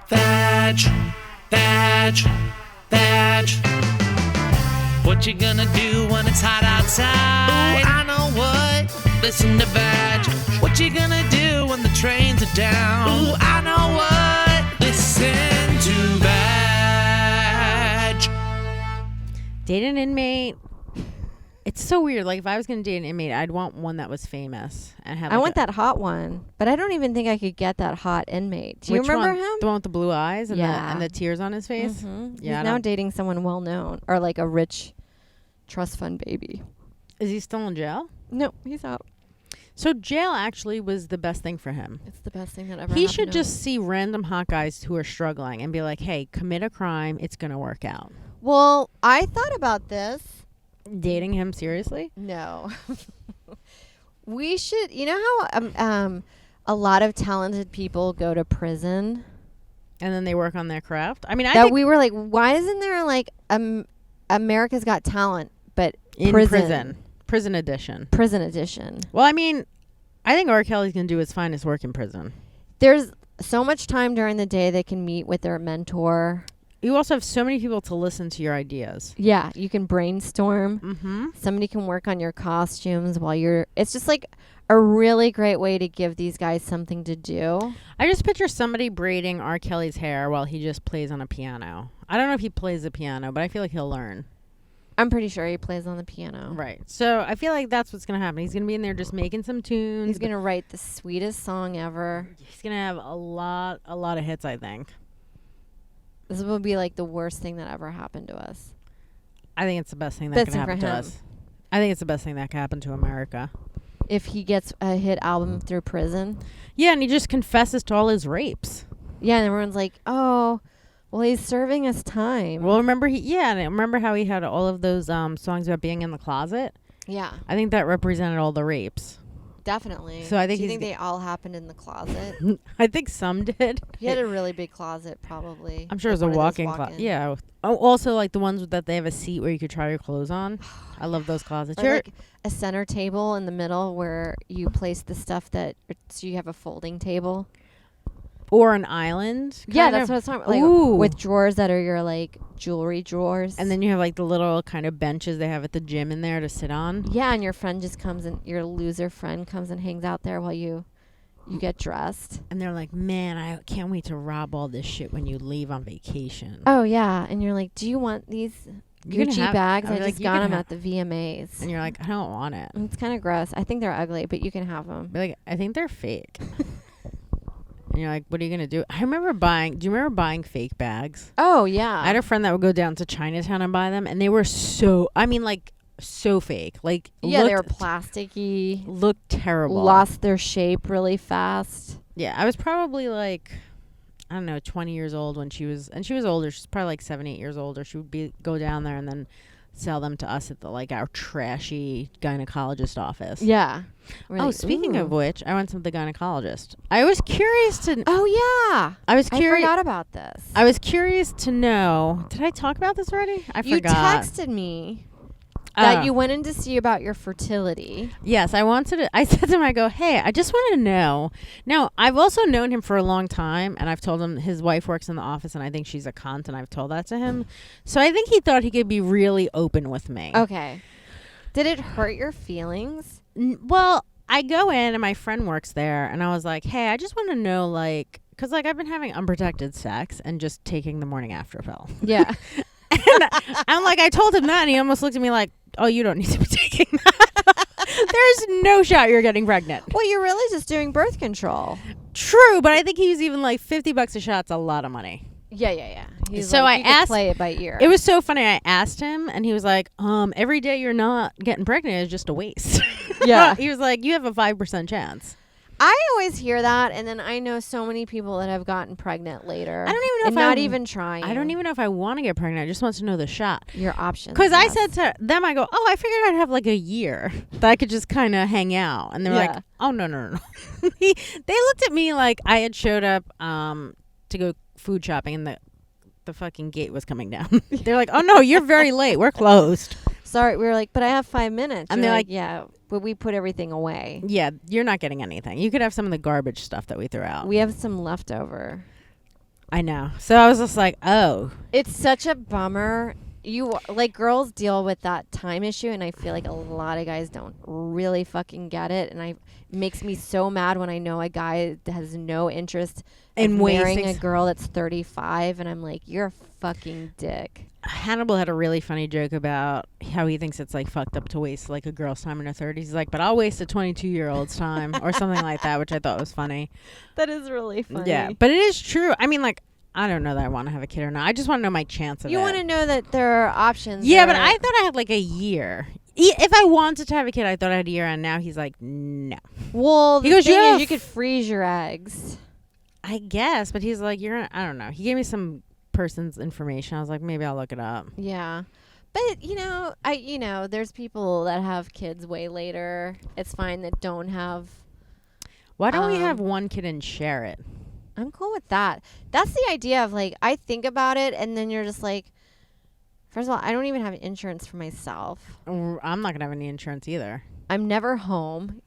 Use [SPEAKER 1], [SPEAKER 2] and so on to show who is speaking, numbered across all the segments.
[SPEAKER 1] Vag, vag, vag. What you gonna do when it's hot outside? Ooh, I know what. Listen to Vag. What you gonna do when the trains are down? Ooh, I know what. Listen to Vag.
[SPEAKER 2] Date an inmate. It's so weird. Like, if I was going to date an inmate, I'd want one that was famous. And have
[SPEAKER 3] I want that hot one. But I don't even think I could get that hot inmate. Do you remember him?
[SPEAKER 2] The one with the blue eyes and,
[SPEAKER 3] yeah.
[SPEAKER 2] and the tears on his face?
[SPEAKER 3] Mm-hmm.
[SPEAKER 2] Yeah,
[SPEAKER 3] he's now dating someone well-known. Or, like, a rich trust fund baby.
[SPEAKER 2] Is he still in jail?
[SPEAKER 3] No, he's out.
[SPEAKER 2] So jail actually was the best thing for him.
[SPEAKER 3] It's the best thing that ever happened.
[SPEAKER 2] He should just see random hot guys who are struggling and be like, hey, commit a crime. It's going to work out.
[SPEAKER 3] Well, I thought about this.
[SPEAKER 2] Dating him seriously?
[SPEAKER 3] No. We should, you know how a lot of talented people go to prison?
[SPEAKER 2] And then they work on their craft? I mean,
[SPEAKER 3] we were like, why isn't there like America's Got Talent, but
[SPEAKER 2] in
[SPEAKER 3] prison?
[SPEAKER 2] Prison edition.
[SPEAKER 3] Prison edition.
[SPEAKER 2] Well, I mean, I think R. Kelly's going to do his finest work in prison.
[SPEAKER 3] There's so much time during the day they can meet with their mentor.
[SPEAKER 2] You also have so many people to listen to your ideas.
[SPEAKER 3] Yeah, you can brainstorm.
[SPEAKER 2] Mm-hmm.
[SPEAKER 3] Somebody can work on your costumes while you're... It's just like a really great way to give these guys something to do.
[SPEAKER 2] I just picture somebody braiding R. Kelly's hair while he just plays on a piano. I don't know if he plays the piano, but I feel like he'll learn.
[SPEAKER 3] I'm pretty sure he plays on the piano.
[SPEAKER 2] Right. So I feel like that's what's going to happen. He's going to be in there just making some tunes.
[SPEAKER 3] He's going to write the sweetest song ever.
[SPEAKER 2] He's going to have a lot of hits, I think.
[SPEAKER 3] This will be like the worst thing that ever happened to us.
[SPEAKER 2] I think it's the best thing that could happen to us. I think it's the best thing that could happen to America.
[SPEAKER 3] If he gets a hit album through prison.
[SPEAKER 2] Yeah, and he just confesses to all his rapes.
[SPEAKER 3] Yeah, and everyone's like, oh, well, he's serving us time.
[SPEAKER 2] Well, remember how he had all of those songs about being in the closet?
[SPEAKER 3] Yeah.
[SPEAKER 2] I think that represented all the rapes.
[SPEAKER 3] Definitely.
[SPEAKER 2] So I think
[SPEAKER 3] Do you think they all happened in the closet?
[SPEAKER 2] I think some did.
[SPEAKER 3] He had a really big closet, probably.
[SPEAKER 2] I'm sure it was a walk-in closet. Yeah. Oh, also, like the ones that they have a seat where you could try your clothes on. I love those closets.
[SPEAKER 3] Or like a center table in the middle where you place the stuff so you have a folding table.
[SPEAKER 2] Or an island.
[SPEAKER 3] Yeah, that's what I was talking about. Like, with drawers that are your like jewelry drawers.
[SPEAKER 2] And then you have like the little kind of benches they have at the gym in there to sit on.
[SPEAKER 3] Yeah, and your friend just comes and your loser friend comes and hangs out there while you get dressed.
[SPEAKER 2] And they're like, man, I can't wait to rob all this shit when you leave on vacation.
[SPEAKER 3] Oh, yeah. And you're like, do you want these Gucci bags? I just got them at the VMAs.
[SPEAKER 2] And you're like, I don't want it.
[SPEAKER 3] It's kind of gross. I think they're ugly, but you can have them.
[SPEAKER 2] Be like, I think they're fake. And you're like, what are you going to do? Do you remember buying fake bags?
[SPEAKER 3] Oh, yeah.
[SPEAKER 2] I had a friend that would go down to Chinatown and buy them. And they were so fake. Like,
[SPEAKER 3] yeah, they were plasticky.
[SPEAKER 2] Looked terrible.
[SPEAKER 3] Lost their shape really fast.
[SPEAKER 2] Yeah, I was probably like, I don't know, 20 years old when she was older. She's probably like 7, 8 years older. She would go down there and then sell them to us at our trashy gynecologist office.
[SPEAKER 3] Yeah.
[SPEAKER 2] Speaking of which, I went to the gynecologist. I was curious to...
[SPEAKER 3] Oh, yeah.
[SPEAKER 2] I forgot
[SPEAKER 3] about this.
[SPEAKER 2] I was curious to know... Did I talk about this already? I forgot.
[SPEAKER 3] You texted me that you went in to see about your fertility.
[SPEAKER 2] Yes, I said to him, I go, hey, I just want to know. Now, I've also known him for a long time, and I've told him his wife works in the office, and I think she's a cunt, and I've told that to him. So I think he thought he could be really open with me.
[SPEAKER 3] Okay. Did it hurt your feelings?
[SPEAKER 2] Well, I go in, and my friend works there, and I was like, hey, I just want to know, like, because, like, I've been having unprotected sex and just taking the morning after pill.
[SPEAKER 3] Yeah.
[SPEAKER 2] And I'm like, I told him that, and he almost looked at me like, oh, you don't need to be taking that. There's no shot you're getting pregnant.
[SPEAKER 3] Well, you're really just doing birth control.
[SPEAKER 2] True, but I think he was even like $50 a shot's a lot of money.
[SPEAKER 3] Yeah.
[SPEAKER 2] So I asked,
[SPEAKER 3] play it by ear.
[SPEAKER 2] It was so funny. I asked him, and he was like, every day you're not getting pregnant is just a waste.
[SPEAKER 3] Yeah.
[SPEAKER 2] He was like, you have a 5% chance.
[SPEAKER 3] I always hear that, and then I know so many people that have gotten pregnant later.
[SPEAKER 2] I don't even know
[SPEAKER 3] if not even trying.
[SPEAKER 2] I don't even know if I want to get pregnant. I just want to know the shot.
[SPEAKER 3] Your options.
[SPEAKER 2] Because I said to them, I go, I figured I'd have like a year that I could just kind of hang out. And they were like, oh, no. They looked at me like I had showed up to go food shopping, and the fucking gate was coming down. They're like, oh, no, you're very late. We're closed.
[SPEAKER 3] Sorry. We were like, but I have 5 minutes.
[SPEAKER 2] And they're like,
[SPEAKER 3] yeah, but we put everything away.
[SPEAKER 2] Yeah, you're not getting anything. You could have some of the garbage stuff that we threw out.
[SPEAKER 3] We have some leftover.
[SPEAKER 2] I know. So I was just like, oh.
[SPEAKER 3] It's such a bummer. Girls deal with that time issue, and I feel like a lot of guys don't really fucking get it. And it makes me so mad when I know a guy that has no interest in marrying a girl that's 35, and I'm like, you're a fucking dick.
[SPEAKER 2] Hannibal had a really funny joke about how he thinks it's like fucked up to waste like a girl's time in her 30s. He's like, but I'll waste a 22-year-old's time or something like that, which I thought was funny.
[SPEAKER 3] That is really funny.
[SPEAKER 2] Yeah, but it is true. I mean, like, I don't know that I want to have a kid or not. I just want to know my chance of it.
[SPEAKER 3] You want to know that there are options.
[SPEAKER 2] Yeah, but I thought I had like a year. If I wanted to have a kid, I thought I had a year, and now he's like, no.
[SPEAKER 3] Well, the thing is, you could freeze your eggs.
[SPEAKER 2] I guess, but he's like, I don't know. He gave me some person's information. I was like, maybe I'll look it up.
[SPEAKER 3] Yeah. But, there's people that have kids way later. It's fine that don't have.
[SPEAKER 2] Why don't we have one kid and share it?
[SPEAKER 3] I'm cool with that. That's the idea of, like, I think about it, and then you're just like, first of all, I don't even have insurance for myself.
[SPEAKER 2] I'm not going to have any insurance either.
[SPEAKER 3] I'm never home.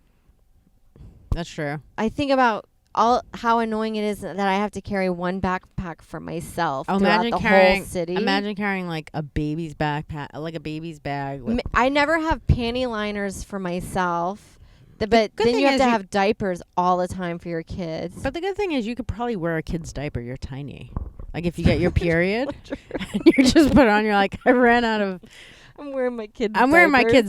[SPEAKER 2] That's true.
[SPEAKER 3] I think about how annoying it is that I have to carry one backpack for myself throughout the whole city.
[SPEAKER 2] Imagine carrying, like, a baby's backpack, like a baby's bag.
[SPEAKER 3] I never have panty liners for myself. But then you have to have diapers all the time for your kids.
[SPEAKER 2] But the good thing is you could probably wear a kid's diaper. You're tiny. Like if you get your period and you just put it on, you're like, I ran out of.
[SPEAKER 3] I'm wearing my kid's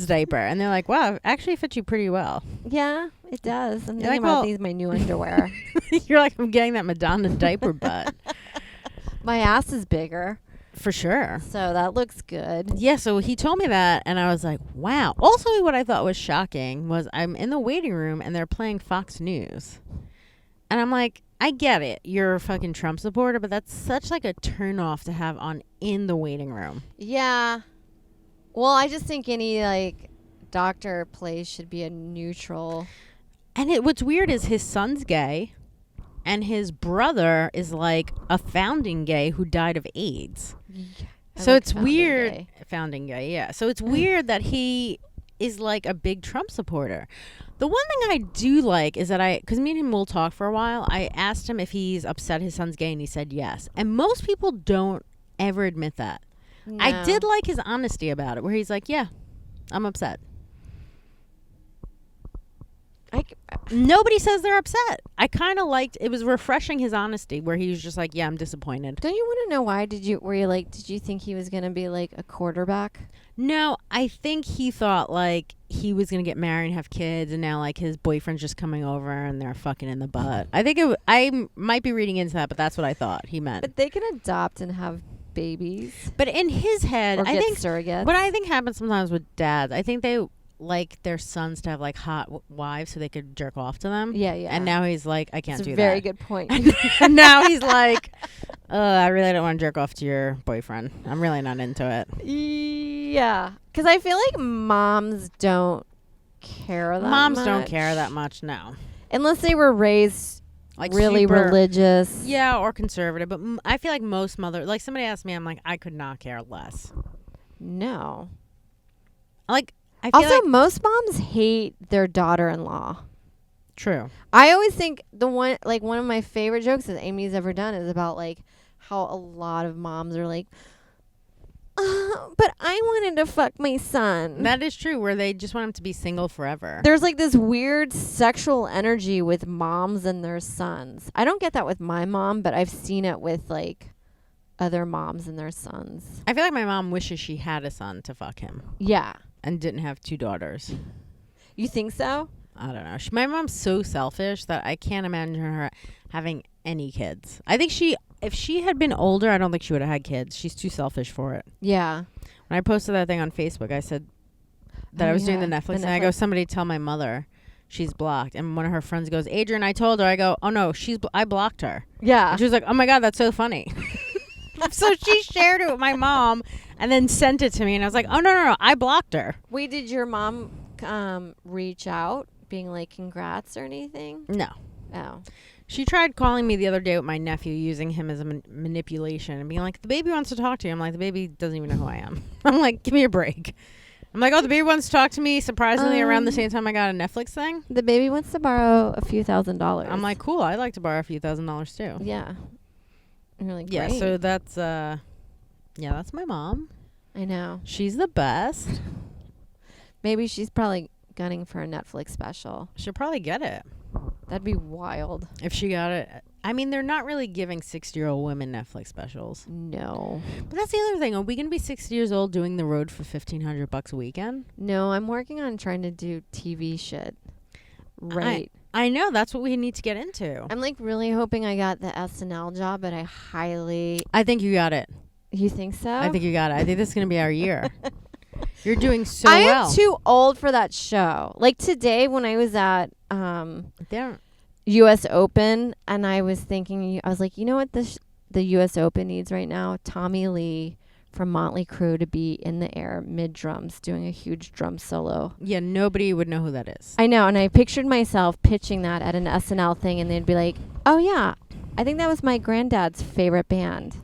[SPEAKER 2] diaper. And they're like, wow, it actually fits you pretty well.
[SPEAKER 3] Yeah, it does. I'm thinking about these my new underwear.
[SPEAKER 2] You're like, I'm getting that Madonna diaper butt.
[SPEAKER 3] My ass is bigger.
[SPEAKER 2] For sure.
[SPEAKER 3] So that looks good.
[SPEAKER 2] Yeah, so he told me that, and I was like, wow. Also, what I thought was shocking was I'm in the waiting room, and they're playing Fox News. And I'm like, I get it. You're a fucking Trump supporter, but that's such like a turnoff to have on in the waiting room.
[SPEAKER 3] Yeah. Well, I just think any, like, doctor place should be a neutral.
[SPEAKER 2] And what's weird is his son's gay. And his brother is like a founding gay who died of AIDS. So it's weird. Founding gay, yeah. So it's weird that he is like a big Trump supporter. The one thing I do like is that because me and him will talk for a while, I asked him if he's upset his son's gay, and he said yes. And most people don't ever admit that. No. I did like his honesty about it, where he's like, yeah, I'm upset. Nobody says they're upset. I kind of liked it. Was refreshing, his honesty, where he was just like, yeah, I'm disappointed.
[SPEAKER 3] Don't you want to know why? Did you think he was going to be like a quarterback?
[SPEAKER 2] No, I think he thought like he was going to get married and have kids, and now like his boyfriend's just coming over and they're fucking in the butt. I think I might be reading into that, but that's what I thought he meant.
[SPEAKER 3] But they can adopt and have babies.
[SPEAKER 2] But in his head,
[SPEAKER 3] I think surrogates.
[SPEAKER 2] What I think happens sometimes with dads, I think they like their sons to have like hot wives so they could jerk off to them.
[SPEAKER 3] Yeah, yeah.
[SPEAKER 2] And now he's like, I can't do that.
[SPEAKER 3] Very good point.
[SPEAKER 2] And now he's like, I really don't want to jerk off to your boyfriend. I'm really not into it.
[SPEAKER 3] Yeah. Because I feel like moms don't care that much.
[SPEAKER 2] Moms don't care that much, no.
[SPEAKER 3] Unless they were raised like really religious.
[SPEAKER 2] Yeah, or conservative. But I feel like most mothers, like somebody asked me, I'm like, I could not care less.
[SPEAKER 3] No.
[SPEAKER 2] Like,
[SPEAKER 3] also, most moms hate their daughter-in-law.
[SPEAKER 2] True.
[SPEAKER 3] I always think one of my favorite jokes that Amy's ever done is about like how a lot of moms are like, but I wanted to fuck my son.
[SPEAKER 2] That is true, where they just want him to be single forever.
[SPEAKER 3] There's like this weird sexual energy with moms and their sons. I don't get that with my mom, but I've seen it with like other moms and their sons.
[SPEAKER 2] I feel like my mom wishes she had a son to fuck him.
[SPEAKER 3] Yeah.
[SPEAKER 2] And didn't have 2 daughters.
[SPEAKER 3] You think so?
[SPEAKER 2] I don't know. My mom's so selfish that I can't imagine her having any kids. I think if she had been older, I don't think she would have had kids. She's too selfish for it.
[SPEAKER 3] Yeah.
[SPEAKER 2] When I posted that thing on Facebook, I said that I was doing the Netflix, and I go, somebody tell my mother she's blocked. And one of her friends goes, Adrienne, I told her. I go, oh no, I blocked her.
[SPEAKER 3] Yeah.
[SPEAKER 2] And she was like, oh my God, that's so funny. So she shared it with my mom and then sent it to me, and I was like, oh no, I blocked her.
[SPEAKER 3] Wait, did your mom reach out being like congrats or anything?
[SPEAKER 2] No.
[SPEAKER 3] Oh.
[SPEAKER 2] She tried calling me the other day with my nephew, using him as a manipulation and being like, the baby wants to talk to you. I'm like, the baby doesn't even know who I am. I'm like, give me a break. I'm like, oh, the baby wants to talk to me surprisingly around the same time I got a Netflix thing.
[SPEAKER 3] The baby wants to borrow a few $1,000s.
[SPEAKER 2] I'm like, cool, I'd like to borrow a few $1,000s too.
[SPEAKER 3] Yeah. And you're like,
[SPEAKER 2] Yeah,
[SPEAKER 3] great.
[SPEAKER 2] so that's that's my mom.
[SPEAKER 3] I know.
[SPEAKER 2] She's the best.
[SPEAKER 3] Maybe she's probably gunning for a Netflix special.
[SPEAKER 2] She'll probably get it.
[SPEAKER 3] That'd be wild.
[SPEAKER 2] If she got it. I mean, they're not really giving 60-year-old women Netflix specials.
[SPEAKER 3] No.
[SPEAKER 2] But that's the other thing. Are we going to be 60 years old doing the road for $1,500 a weekend?
[SPEAKER 3] No, I'm working on trying to do TV shit. Right.
[SPEAKER 2] I know. That's what we need to get into.
[SPEAKER 3] I'm like really hoping I got the SNL job, but I
[SPEAKER 2] think you got it.
[SPEAKER 3] You think so?
[SPEAKER 2] I think you got it. I think this is going to be our year. You're doing so
[SPEAKER 3] I
[SPEAKER 2] well.
[SPEAKER 3] am too old for that show. Like today when I was at
[SPEAKER 2] They're
[SPEAKER 3] US Open and I was thinking, I was like, you know what the US Open needs right now? Tommy Lee from Motley Crue to be in the air mid drums doing a huge drum solo.
[SPEAKER 2] Yeah, nobody would know who that is.
[SPEAKER 3] I know, and I pictured myself pitching that at an SNL thing and they'd be like, oh yeah, I think that was my granddad's favorite band.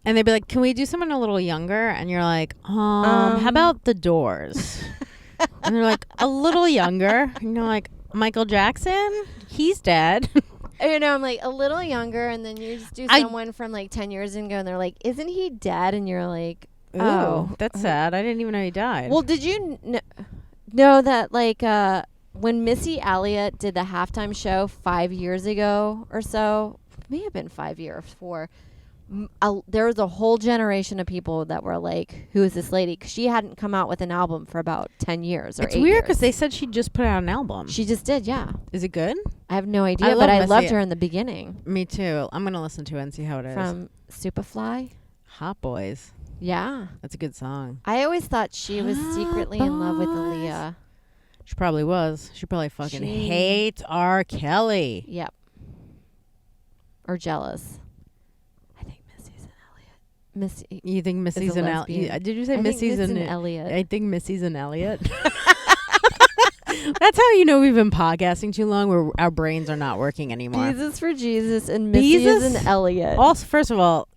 [SPEAKER 2] And they'd be like, can we do someone a little younger? And you're like, how about The Doors? And they're like, a little younger. And you're like, Michael Jackson? He's dead.
[SPEAKER 3] You know, I'm like a little younger, and then you just do someone from like 10 years ago, and they're like, isn't he dead? And you're like, oh.
[SPEAKER 2] That's sad. I didn't even know he died.
[SPEAKER 3] Well, did you know that like when Missy Elliot did the halftime show 5 years ago or so, it may have been 5 years, 4, there was a whole generation of people that were like, who is this lady? 'Cause she hadn't come out with an album for about 10 years or 8 years.
[SPEAKER 2] It's weird because they said she just put out an album.
[SPEAKER 3] She just did, yeah.
[SPEAKER 2] Is it good?
[SPEAKER 3] I have no idea,
[SPEAKER 2] love
[SPEAKER 3] but I
[SPEAKER 2] Missy.
[SPEAKER 3] loved her in the beginning.
[SPEAKER 2] Me too. I'm going to listen to it and see how it is.
[SPEAKER 3] From Superfly.
[SPEAKER 2] Hot Boys.
[SPEAKER 3] Yeah.
[SPEAKER 2] That's a good song.
[SPEAKER 3] I always thought she was secretly in love with Aaliyah.
[SPEAKER 2] She probably was. She probably fucking hates R. Kelly.
[SPEAKER 3] Yep. Or jealous. I think Missy's an Elliot. Missy.
[SPEAKER 2] You think Missy's
[SPEAKER 3] a
[SPEAKER 2] an
[SPEAKER 3] lesbian.
[SPEAKER 2] Elliot? Did you say
[SPEAKER 3] I
[SPEAKER 2] Missy's
[SPEAKER 3] think
[SPEAKER 2] an
[SPEAKER 3] Elliot?
[SPEAKER 2] I think Missy's an Elliot. That's how you know we've been podcasting too long, where our brains are not working anymore.
[SPEAKER 3] Jesus for Jesus and Missy is an Elliot.
[SPEAKER 2] Also, first of all,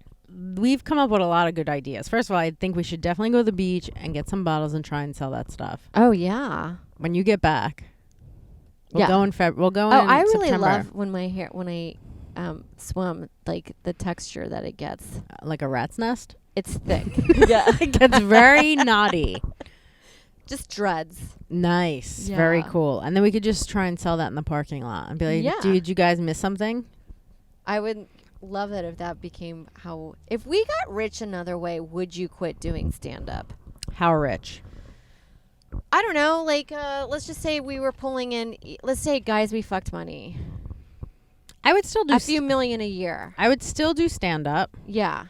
[SPEAKER 2] we've come up with a lot of good ideas. First of all, I think we should definitely go to the beach and get some bottles and try and sell that stuff.
[SPEAKER 3] Oh yeah.
[SPEAKER 2] When you get back, we'll go in February. We'll go in
[SPEAKER 3] I really
[SPEAKER 2] September.
[SPEAKER 3] love when I swim, like the texture that it gets.
[SPEAKER 2] Like a rat's nest.
[SPEAKER 3] It's thick. Yeah.
[SPEAKER 2] It gets very naughty.
[SPEAKER 3] Just dreads.
[SPEAKER 2] Nice.
[SPEAKER 3] Yeah.
[SPEAKER 2] Very cool. And then we could just try and sell that in the parking lot and be like, did you guys miss something?
[SPEAKER 3] I would love it if that became how... If we got rich another way, would you quit doing stand-up?
[SPEAKER 2] How rich?
[SPEAKER 3] I don't know. Like, let's just say we were pulling in... Let's say, guys, we fucked money.
[SPEAKER 2] I would still do...
[SPEAKER 3] A few million a year.
[SPEAKER 2] I would still do stand-up.
[SPEAKER 3] Yeah.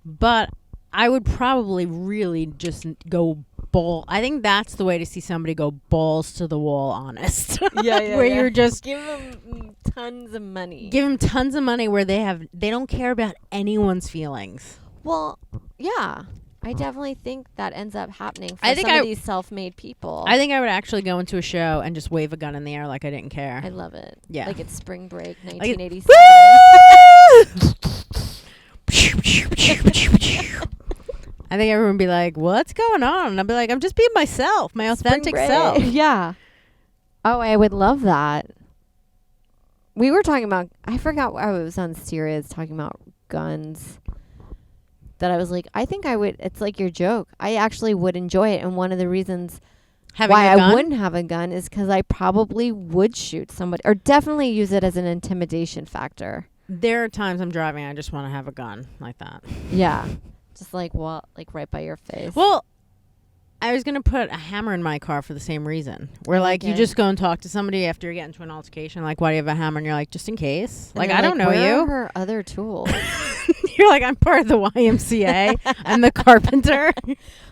[SPEAKER 2] But I would probably really just go... I think that's the way to see somebody go balls to the wall honest. Where you're just
[SPEAKER 3] give them tons of money.
[SPEAKER 2] Give them tons of money where they don't care about anyone's feelings.
[SPEAKER 3] Well, yeah. I definitely think that ends up happening for some of these self-made people.
[SPEAKER 2] I think I would actually go into a show and just wave a gun in the air like I didn't care.
[SPEAKER 3] I love it.
[SPEAKER 2] Yeah.
[SPEAKER 3] Like it's spring break 1987.
[SPEAKER 2] I think everyone would be like, what's going on? And I'd be like, I'm just being myself, my authentic self.
[SPEAKER 3] Yeah. Oh, I would love that. We were talking about, I forgot, I was on Sirius talking about guns. That I was like, I think I would, it's like your joke. I actually would enjoy it. And one of the reasons why I wouldn't have a gun is because I probably would shoot somebody or definitely use it as an intimidation factor.
[SPEAKER 2] There are times I'm driving, I just want to have a gun like that.
[SPEAKER 3] Yeah. Just like right by your face.
[SPEAKER 2] Well, I was going to put a hammer in my car for the same reason. Where like you just go and talk to somebody after you get into an altercation. Like, why do you have a hammer? And you're like, just in case.
[SPEAKER 3] And
[SPEAKER 2] like, I don't know
[SPEAKER 3] where
[SPEAKER 2] you.
[SPEAKER 3] Are her other tools?
[SPEAKER 2] You're like, I'm part of the YMCA. I'm the carpenter.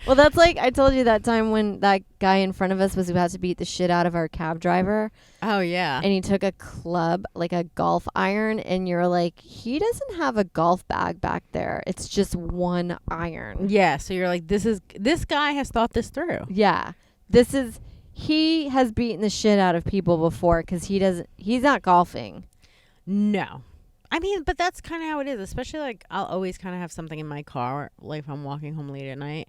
[SPEAKER 3] Well, that's like I told you that time when that guy in front of us was about to beat the shit out of our cab driver.
[SPEAKER 2] Oh, yeah.
[SPEAKER 3] And he took a club, like a golf iron, and you're like, he doesn't have a golf bag back there. It's just one iron.
[SPEAKER 2] Yeah, so you're like, this guy has thought this through.
[SPEAKER 3] Yeah. He has beaten the shit out of people before because he's not golfing.
[SPEAKER 2] No. I mean, but that's kind of how it is, especially like I'll always kind of have something in my car, like if I'm walking home late at night.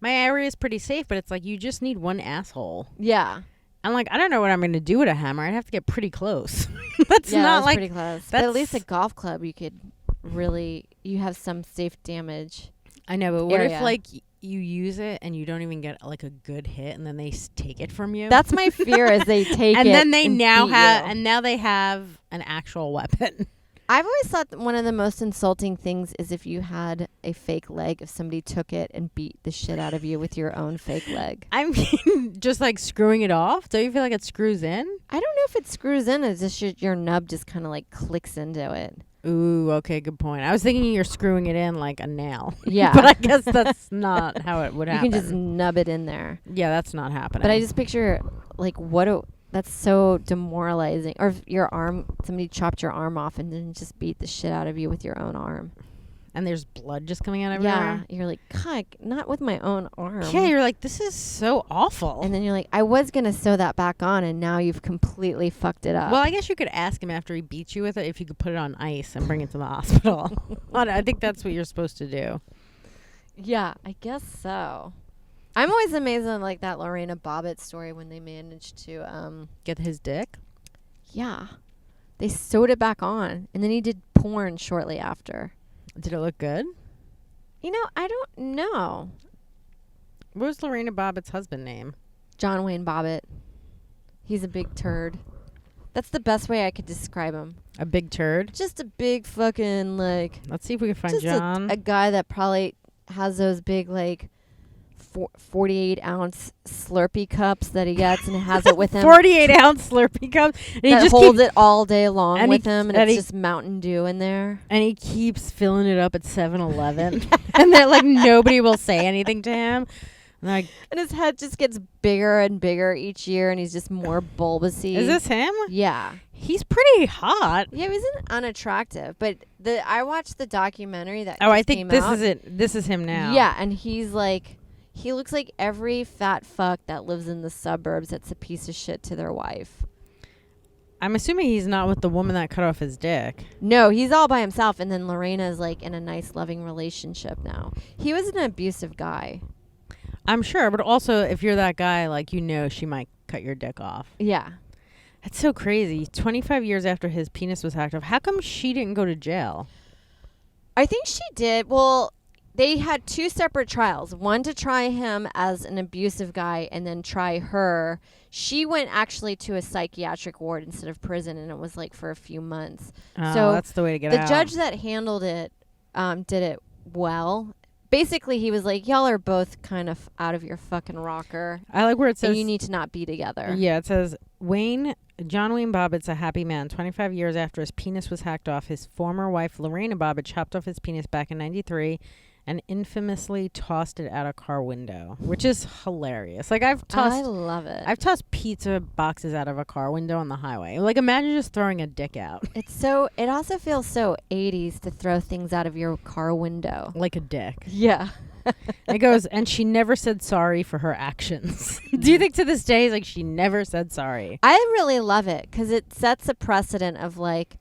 [SPEAKER 2] My area is pretty safe, but it's like you just need one asshole.
[SPEAKER 3] Yeah.
[SPEAKER 2] I'm like, I don't know what I'm going to do with a hammer. I'd have to get pretty close. That's not like
[SPEAKER 3] pretty close. But at least a golf club you could really, you have some safe damage.
[SPEAKER 2] I know, but what
[SPEAKER 3] area.
[SPEAKER 2] if like you use it and you don't even get like a good hit, and then they take it from you?
[SPEAKER 3] That's my fear is they take
[SPEAKER 2] and
[SPEAKER 3] it
[SPEAKER 2] then they
[SPEAKER 3] and
[SPEAKER 2] now
[SPEAKER 3] beat
[SPEAKER 2] have
[SPEAKER 3] you.
[SPEAKER 2] and now they have an actual weapon.
[SPEAKER 3] I've always thought that one of the most insulting things is if you had a fake leg, if somebody took it and beat the shit out of you with your own fake leg.
[SPEAKER 2] I mean, just like screwing it off. Don't you feel like it screws in?
[SPEAKER 3] I don't know if it screws in. It's just your nub just kind of like clicks into it.
[SPEAKER 2] Ooh, okay, good point. I was thinking you're screwing it in like a nail.
[SPEAKER 3] Yeah.
[SPEAKER 2] But I guess that's not how it would happen.
[SPEAKER 3] You can just nub it in there.
[SPEAKER 2] Yeah, that's not happening.
[SPEAKER 3] But I just picture like that's so demoralizing. Or if somebody chopped your arm off and then just beat the shit out of you with your own arm.
[SPEAKER 2] And there's blood just coming out everywhere.
[SPEAKER 3] Yeah. You're like, God, not with my own arm.
[SPEAKER 2] Yeah, you're like, this is so awful.
[SPEAKER 3] And then you're like, I was going to sew that back on and now you've completely fucked it up.
[SPEAKER 2] Well, I guess you could ask him after he beats you with it if you could put it on ice and bring it to the hospital. I think that's what you're supposed to do.
[SPEAKER 3] Yeah, I guess so. I'm always amazed on like that Lorena Bobbitt story when they managed to
[SPEAKER 2] Get his dick?
[SPEAKER 3] yeah. They sewed it back on and then he did porn shortly after.
[SPEAKER 2] Did it look good?
[SPEAKER 3] You know, I don't know.
[SPEAKER 2] What was Lorena Bobbitt's husband name?
[SPEAKER 3] John Wayne Bobbitt. He's a big turd. That's the best way I could describe him.
[SPEAKER 2] A big turd?
[SPEAKER 3] Just a big fucking like
[SPEAKER 2] Let's see if we can find
[SPEAKER 3] just
[SPEAKER 2] John.
[SPEAKER 3] a guy that probably has those big like 48-ounce Slurpee cups that he gets and has it with him.
[SPEAKER 2] 48-ounce Slurpee cup. And
[SPEAKER 3] That holds it all day long
[SPEAKER 2] and
[SPEAKER 3] with
[SPEAKER 2] he-
[SPEAKER 3] him, and
[SPEAKER 2] and
[SPEAKER 3] it's
[SPEAKER 2] he-
[SPEAKER 3] just Mountain Dew in there.
[SPEAKER 2] And he keeps filling it up at 7-Eleven. And they're like, nobody will say anything to him. And they're like,
[SPEAKER 3] And his head just gets bigger and bigger each year, and he's just more bulbousy.
[SPEAKER 2] is this him?
[SPEAKER 3] Yeah.
[SPEAKER 2] He's pretty hot.
[SPEAKER 3] Yeah, he wasn't unattractive, but I watched the documentary that
[SPEAKER 2] Oh, I
[SPEAKER 3] just
[SPEAKER 2] think
[SPEAKER 3] came
[SPEAKER 2] this
[SPEAKER 3] out.
[SPEAKER 2] is it. This is him now.
[SPEAKER 3] Yeah, and he's like, he looks like every fat fuck that lives in the suburbs that's a piece of shit to their wife.
[SPEAKER 2] I'm assuming he's not with the woman that cut off his dick.
[SPEAKER 3] No, he's all by himself, and then Lorena's like in a nice, loving relationship now. He was an abusive guy.
[SPEAKER 2] I'm sure, but also if you're that guy, like, you know she might cut your dick off.
[SPEAKER 3] Yeah.
[SPEAKER 2] That's so crazy. 25 years after his penis was hacked off. How come she didn't go to jail?
[SPEAKER 3] I think she did. Well, they had two separate trials. One to try him as an abusive guy and then try her. She went actually to a psychiatric ward instead of prison, and it was like for a few months.
[SPEAKER 2] Oh,
[SPEAKER 3] So
[SPEAKER 2] that's the way to get
[SPEAKER 3] The
[SPEAKER 2] out.
[SPEAKER 3] judge that handled it did it well. Basically, he was like, y'all are both kind of out of your fucking rocker.
[SPEAKER 2] I like where it says...
[SPEAKER 3] And you need to not be together.
[SPEAKER 2] Yeah, it says, John Wayne Bobbitt's a happy man. 25 years after his penis was hacked off, his former wife, Lorena Bobbitt, chopped off his penis back in 93 and infamously tossed it out a car window, which is hilarious. Like,
[SPEAKER 3] I
[SPEAKER 2] I've tossed
[SPEAKER 3] love it.
[SPEAKER 2] pizza boxes out of a car window on the highway. Like, imagine just throwing a dick out.
[SPEAKER 3] It also feels so 80s to throw things out of your car window.
[SPEAKER 2] Like a dick.
[SPEAKER 3] Yeah.
[SPEAKER 2] It goes, and she never said sorry for her actions. Do you think to this day, like, she never said sorry?
[SPEAKER 3] I really love it because it sets a precedent of like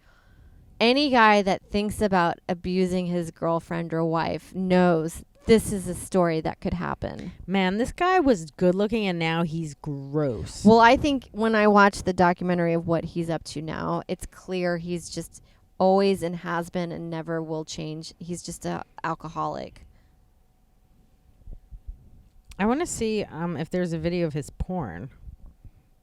[SPEAKER 3] any guy that thinks about abusing his girlfriend or wife knows this is a story that could happen.
[SPEAKER 2] Man, this guy was good looking and now he's gross.
[SPEAKER 3] Well, I think when I watch the documentary of what he's up to now, it's clear he's just always and has been and never will change. He's just a alcoholic.
[SPEAKER 2] I want to see if there's a video of his porn.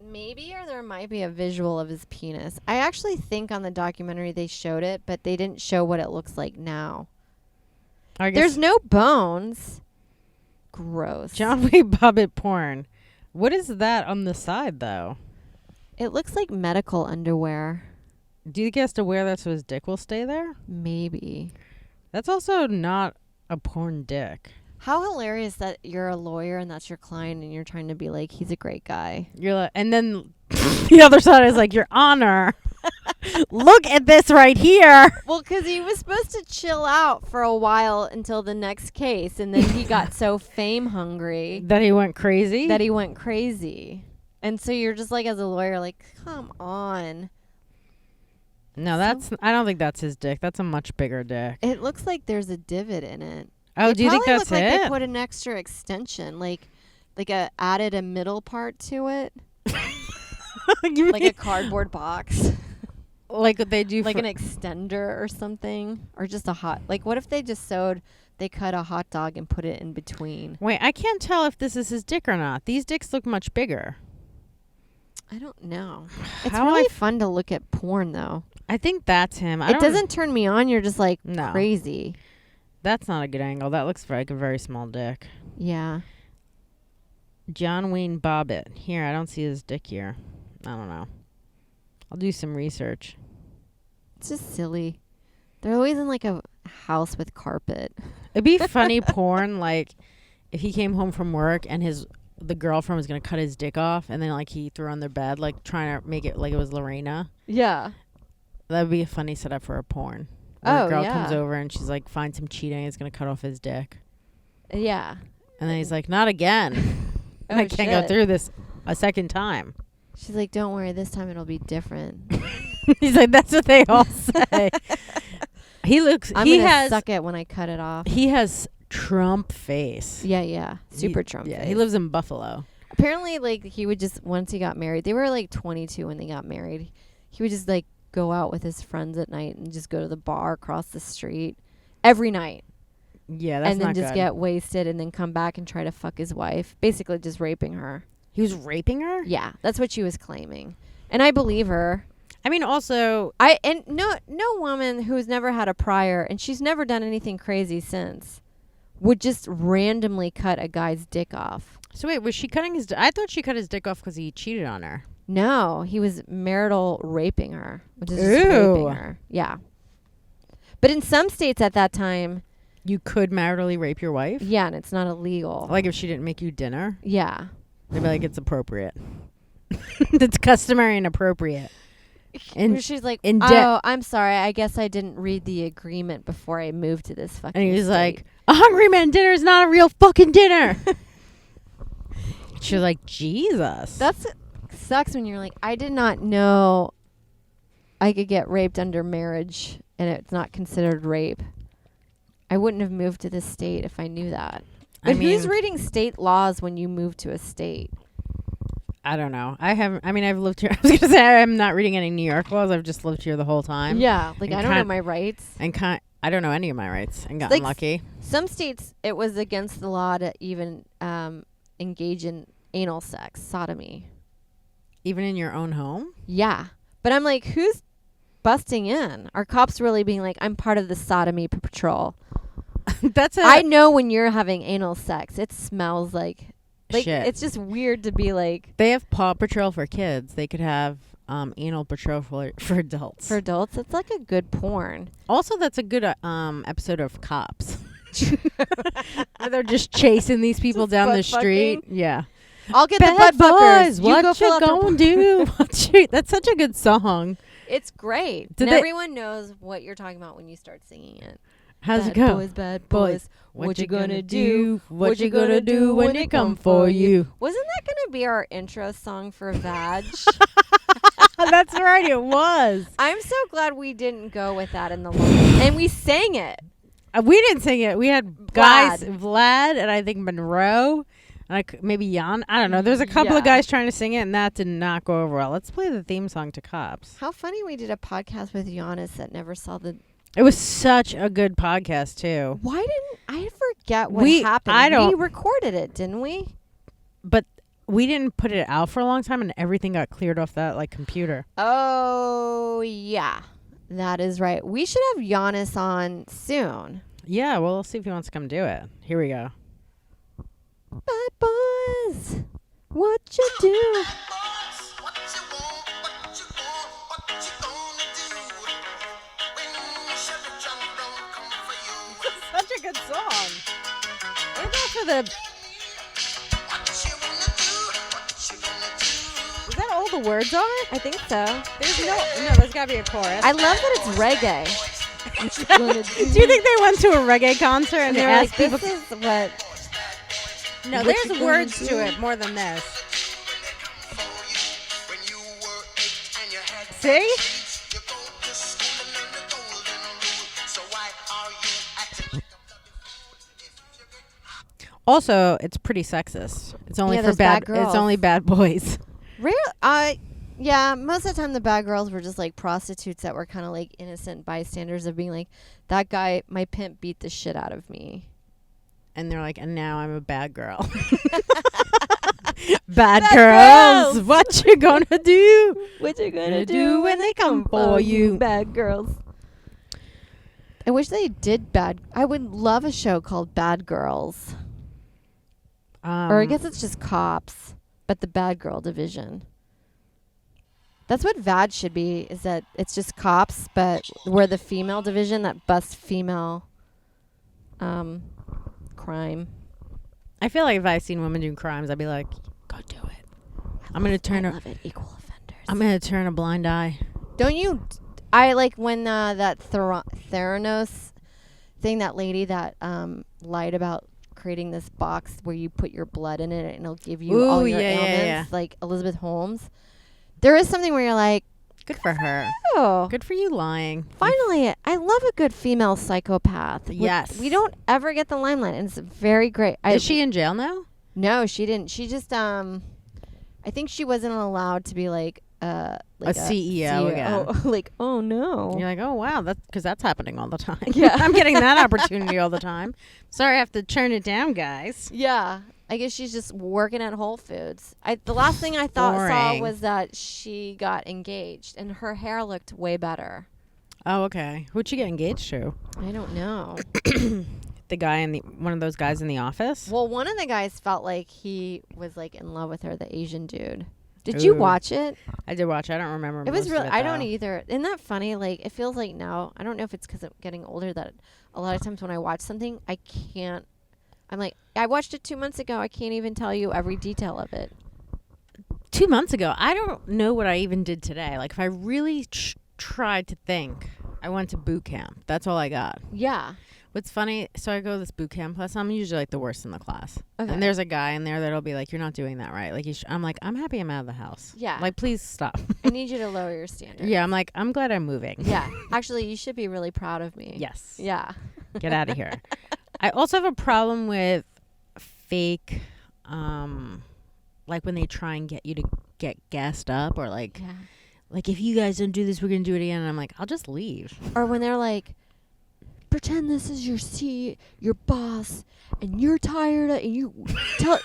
[SPEAKER 3] Maybe, or there might be a visual of his penis. I actually think on the documentary they showed it, but they didn't show what it looks like now.
[SPEAKER 2] I guess
[SPEAKER 3] There's no bones. Gross.
[SPEAKER 2] John Wayne Bobbitt porn. What is that on the side, though?
[SPEAKER 3] It looks like medical underwear.
[SPEAKER 2] Do you think he has to wear that so his dick will stay there?
[SPEAKER 3] Maybe.
[SPEAKER 2] That's also not a porn dick.
[SPEAKER 3] How hilarious that you're a lawyer and that's your client and you're trying to be like, he's a great guy.
[SPEAKER 2] You're like, and then the other side is like, Your Honor, look at this right here.
[SPEAKER 3] Well, because he was supposed to chill out for a while until the next case, and then he got so fame hungry
[SPEAKER 2] That he went crazy?
[SPEAKER 3] that he went crazy. And so you're just like, as a lawyer, like, come on.
[SPEAKER 2] No, I don't think that's his dick. That's a much bigger dick.
[SPEAKER 3] It looks like there's a divot in it.
[SPEAKER 2] Oh, do you think that's
[SPEAKER 3] probably look like
[SPEAKER 2] it?
[SPEAKER 3] they put an extra extension, like added a middle part to it,
[SPEAKER 2] You
[SPEAKER 3] like
[SPEAKER 2] mean-
[SPEAKER 3] a cardboard box.
[SPEAKER 2] Like what they do
[SPEAKER 3] like
[SPEAKER 2] for
[SPEAKER 3] an extender or something, or just a hot. Like, what if they just they cut a hot dog and put it in between?
[SPEAKER 2] Wait, I can't tell if this is his dick or not. These dicks look much bigger.
[SPEAKER 3] I don't know. It's
[SPEAKER 2] How
[SPEAKER 3] really fun to look at porn, though.
[SPEAKER 2] I think that's him.
[SPEAKER 3] It doesn't turn me on. You're just like
[SPEAKER 2] No.
[SPEAKER 3] crazy.
[SPEAKER 2] That's not a good angle. That looks like a very small dick.
[SPEAKER 3] Yeah.
[SPEAKER 2] John Wayne Bobbitt. Here, I don't see his dick here. I don't know. I'll do some research.
[SPEAKER 3] It's just silly. They're always in like a house with carpet.
[SPEAKER 2] It'd be funny porn, like if he came home from work and the girlfriend was gonna cut his dick off, and then like he threw on their bed, like trying to make it like it was Lorena.
[SPEAKER 3] Yeah.
[SPEAKER 2] That'd be a funny setup for a porn. Where a girl
[SPEAKER 3] yeah.
[SPEAKER 2] comes over and she's like, finds him cheating, is gonna cut off his dick,
[SPEAKER 3] Yeah.
[SPEAKER 2] and then he's like, not again.
[SPEAKER 3] Oh,
[SPEAKER 2] I can't go
[SPEAKER 3] shit.
[SPEAKER 2] through this a second time.
[SPEAKER 3] She's like, don't worry, this time it'll be different.
[SPEAKER 2] He's like, that's what they all say. He looks.
[SPEAKER 3] I'm
[SPEAKER 2] he
[SPEAKER 3] gonna
[SPEAKER 2] has.
[SPEAKER 3] suck it when I cut it off.
[SPEAKER 2] He has Trump face.
[SPEAKER 3] Yeah. Super Trump.
[SPEAKER 2] Yeah,
[SPEAKER 3] face.
[SPEAKER 2] he lives in Buffalo.
[SPEAKER 3] Apparently, like, he would just, once he got married, they were like 22 when they got married. He would just like go out with his friends at night and just go to the bar across the street every night.
[SPEAKER 2] Yeah, that's
[SPEAKER 3] and then
[SPEAKER 2] not
[SPEAKER 3] just
[SPEAKER 2] good.
[SPEAKER 3] get wasted and then come back and try to fuck his wife. Basically just raping her.
[SPEAKER 2] He was raping her?
[SPEAKER 3] Yeah, that's what she was claiming. And I believe her.
[SPEAKER 2] I mean, also,
[SPEAKER 3] No woman who's never had a prior, and she's never done anything crazy since, would just randomly cut a guy's dick off.
[SPEAKER 2] so wait, was she cutting his... I thought she cut his dick off because he cheated on her.
[SPEAKER 3] No, he was marital raping her. Which is just
[SPEAKER 2] Ew.
[SPEAKER 3] raping her. Yeah. But in some states at that time,
[SPEAKER 2] You could maritally rape your wife?
[SPEAKER 3] yeah, and it's not illegal.
[SPEAKER 2] Like if she didn't make you dinner?
[SPEAKER 3] Yeah.
[SPEAKER 2] They'd be like, it's appropriate. It's customary and appropriate. And
[SPEAKER 3] She's like,
[SPEAKER 2] in
[SPEAKER 3] oh, I'm sorry. I guess I didn't read the agreement before I moved to this fucking
[SPEAKER 2] he was
[SPEAKER 3] state."
[SPEAKER 2] like, a hungry man dinner is not a real fucking dinner. She was like, Jesus.
[SPEAKER 3] That's sucks when you're like, I did not know I could get raped under marriage and it's not considered rape. I wouldn't have moved to this state if I knew that. But who's reading state laws when you move to a state?
[SPEAKER 2] I don't know. I've lived here. I was going to say I'm not reading any New York laws. I've just lived here the whole time.
[SPEAKER 3] Yeah, like
[SPEAKER 2] And
[SPEAKER 3] I don't know my rights.
[SPEAKER 2] And I don't know any of my rights and gotten
[SPEAKER 3] Like,
[SPEAKER 2] lucky.
[SPEAKER 3] Some states, it was against the law to even engage in anal sex, sodomy.
[SPEAKER 2] Even in your own home?
[SPEAKER 3] Yeah. But I'm like, who's busting in? Are cops really being like, I'm part of the sodomy patrol? I know when you're having anal sex, it smells like
[SPEAKER 2] shit.
[SPEAKER 3] It's just weird to be like.
[SPEAKER 2] They have Paw Patrol for kids. They could have anal patrol for adults.
[SPEAKER 3] For adults, it's like a good porn.
[SPEAKER 2] Also, that's a good episode of Cops. Where they're just chasing these people
[SPEAKER 3] Just
[SPEAKER 2] down
[SPEAKER 3] butt
[SPEAKER 2] the street.
[SPEAKER 3] fucking?
[SPEAKER 2] Yeah.
[SPEAKER 3] I'll get
[SPEAKER 2] Bad
[SPEAKER 3] the butt
[SPEAKER 2] boys,
[SPEAKER 3] fuckers.
[SPEAKER 2] what
[SPEAKER 3] go fill
[SPEAKER 2] you
[SPEAKER 3] out the
[SPEAKER 2] gonna do? That's such a good song.
[SPEAKER 3] It's great.
[SPEAKER 2] Did
[SPEAKER 3] And
[SPEAKER 2] they-
[SPEAKER 3] everyone knows what you're talking about when you start singing it.
[SPEAKER 2] How's
[SPEAKER 3] bad
[SPEAKER 2] it go?
[SPEAKER 3] Boys, bad boys.
[SPEAKER 2] What you gonna do? What you gonna do when they come for you?
[SPEAKER 3] Wasn't that gonna be our intro song for Vag?
[SPEAKER 2] That's right, it was.
[SPEAKER 3] I'm so glad we didn't go with that in the long. And we sang it.
[SPEAKER 2] We didn't sing it. We had guys, Vlad and I think Monroe, and maybe Jan. I don't know. There's a couple of
[SPEAKER 3] Yeah.
[SPEAKER 2] guys trying to sing it, and that did not go over well. Let's play the theme song to Cops.
[SPEAKER 3] How funny we did a podcast with Giannis that never saw the.
[SPEAKER 2] It was such a good podcast too.
[SPEAKER 3] Why didn't I forget what
[SPEAKER 2] We-
[SPEAKER 3] happened?
[SPEAKER 2] I don't-
[SPEAKER 3] We recorded it, didn't we?
[SPEAKER 2] But we didn't put it out for a long time, and everything got cleared off that computer.
[SPEAKER 3] Oh yeah, that is right. We should have Giannis on soon.
[SPEAKER 2] Yeah, well, we'll see if he wants to come do it. Here we go.
[SPEAKER 3] Bad boys, what you do?
[SPEAKER 2] Such a good song. What about for the... Is that all the words on it?
[SPEAKER 3] I think so.
[SPEAKER 2] There's gotta be a chorus.
[SPEAKER 3] I love that it's reggae.
[SPEAKER 2] Do you think they went to a reggae concert and they
[SPEAKER 3] They're
[SPEAKER 2] asked
[SPEAKER 3] like,
[SPEAKER 2] people?
[SPEAKER 3] this is what.
[SPEAKER 2] No,
[SPEAKER 3] what
[SPEAKER 2] there's
[SPEAKER 3] you gonna
[SPEAKER 2] words
[SPEAKER 3] do?
[SPEAKER 2] to it more than this. See? Also, it's pretty sexist. It's only
[SPEAKER 3] Yeah,
[SPEAKER 2] for
[SPEAKER 3] there's bad
[SPEAKER 2] It's
[SPEAKER 3] girls.
[SPEAKER 2] only bad boys.
[SPEAKER 3] Rare. Yeah, most of the time the bad girls were just like prostitutes that were kind of like innocent bystanders of being like, that guy, my pimp beat the shit out of me.
[SPEAKER 2] And they're like, and now I'm a bad girl. Bad girls, what you gonna do?
[SPEAKER 3] What you gonna do when they come for you? Bad girls. I wish they did I would love a show called Bad Girls. Or I guess it's just cops, but the bad girl division. That's what VAD should be, is that it's just cops, but we're the female division that busts female crime.
[SPEAKER 2] I feel like if I seen women doing crimes, I'd be like, go do it. I love it. Equal offenders. I'm going to turn a blind eye.
[SPEAKER 3] Don't you... I like when that Theranos thing, that lady that lied about creating this box where you put your blood in it and it'll give you all your ailments, like Elizabeth Holmes. There is something where you're like,
[SPEAKER 2] good for her.
[SPEAKER 3] Oh,
[SPEAKER 2] good for you lying.
[SPEAKER 3] Finally, I love a good female psychopath.
[SPEAKER 2] Yes.
[SPEAKER 3] We don't ever get the limelight, and it's very great.
[SPEAKER 2] Is she in jail now?
[SPEAKER 3] No, she didn't. She just, I think she wasn't allowed to be like a
[SPEAKER 2] CEO again.
[SPEAKER 3] Like, oh no.
[SPEAKER 2] You're like, oh wow, that's because that's happening all the time.
[SPEAKER 3] Yeah.
[SPEAKER 2] I'm getting that opportunity all the time. Sorry, I have to turn it down, guys.
[SPEAKER 3] Yeah. I guess she's just working at Whole Foods. The last thing I saw was that she got engaged, and her hair looked way better.
[SPEAKER 2] Oh, okay. Who'd she get engaged to?
[SPEAKER 3] I don't know.
[SPEAKER 2] The guy one of those guys in the office?
[SPEAKER 3] Well, one of the guys felt like he was like in love with her, the Asian dude. Did you watch it?
[SPEAKER 2] I did watch it. I don't remember.
[SPEAKER 3] It was really. I don't either. Isn't that funny? Like, it feels like now. I don't know if it's because I'm getting older that a lot of times when I watch something, I can't. I'm like, I watched it 2 months ago. I can't even tell you every detail of it.
[SPEAKER 2] 2 months ago, I don't know what I even did today. Like, if I really tried to think, I went to boot camp. That's all I got.
[SPEAKER 3] Yeah.
[SPEAKER 2] What's funny, so I go to this boot camp class. I'm usually like the worst in the class.
[SPEAKER 3] Okay.
[SPEAKER 2] And there's a guy in there that'll be like, you're not doing that right. Like, I'm like, I'm happy I'm out of the house.
[SPEAKER 3] Yeah.
[SPEAKER 2] Like, please stop.
[SPEAKER 3] I need you to lower your standards.
[SPEAKER 2] Yeah, I'm like, I'm glad I'm moving.
[SPEAKER 3] Yeah. Actually, you should be really proud of me.
[SPEAKER 2] Yes.
[SPEAKER 3] Yeah.
[SPEAKER 2] Get out of here. I also have a problem with fake, like when they try and get you to get gassed up, or like, like, if you guys don't do this, we're going to do it again. And I'm like, I'll just leave.
[SPEAKER 3] Or when they're like, pretend this is your seat, your boss, and you're tired and you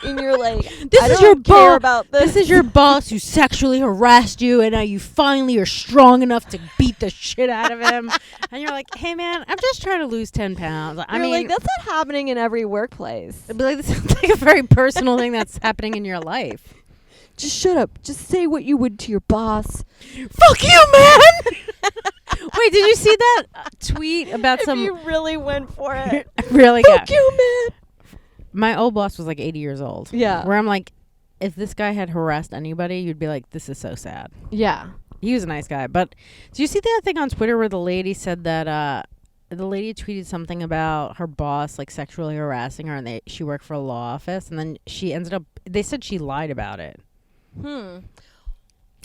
[SPEAKER 3] and you're like,
[SPEAKER 2] this is your boss.
[SPEAKER 3] About this.
[SPEAKER 2] This is your boss who sexually harassed you, and now you finally are strong enough to beat the shit out of him. And you're like, hey man, I'm just trying to lose 10 pounds. I mean,
[SPEAKER 3] like, that's not happening in every workplace.
[SPEAKER 2] It'd be like, this is like a very personal thing that's happening in your life.
[SPEAKER 3] Just shut up. Just say what you would to your boss.
[SPEAKER 2] Fuck you, man. Wait, did you see that tweet about
[SPEAKER 3] if you really went for it.
[SPEAKER 2] Really?
[SPEAKER 3] Fuck you, man.
[SPEAKER 2] My old boss was like 80 years old.
[SPEAKER 3] Yeah.
[SPEAKER 2] Where I'm like, if this guy had harassed anybody, you'd be like, this is so sad.
[SPEAKER 3] Yeah.
[SPEAKER 2] He was a nice guy. But do you see that thing on Twitter where the lady said that the lady tweeted something about her boss like sexually harassing her, and she worked for a law office, and then she ended up, they said she lied about it.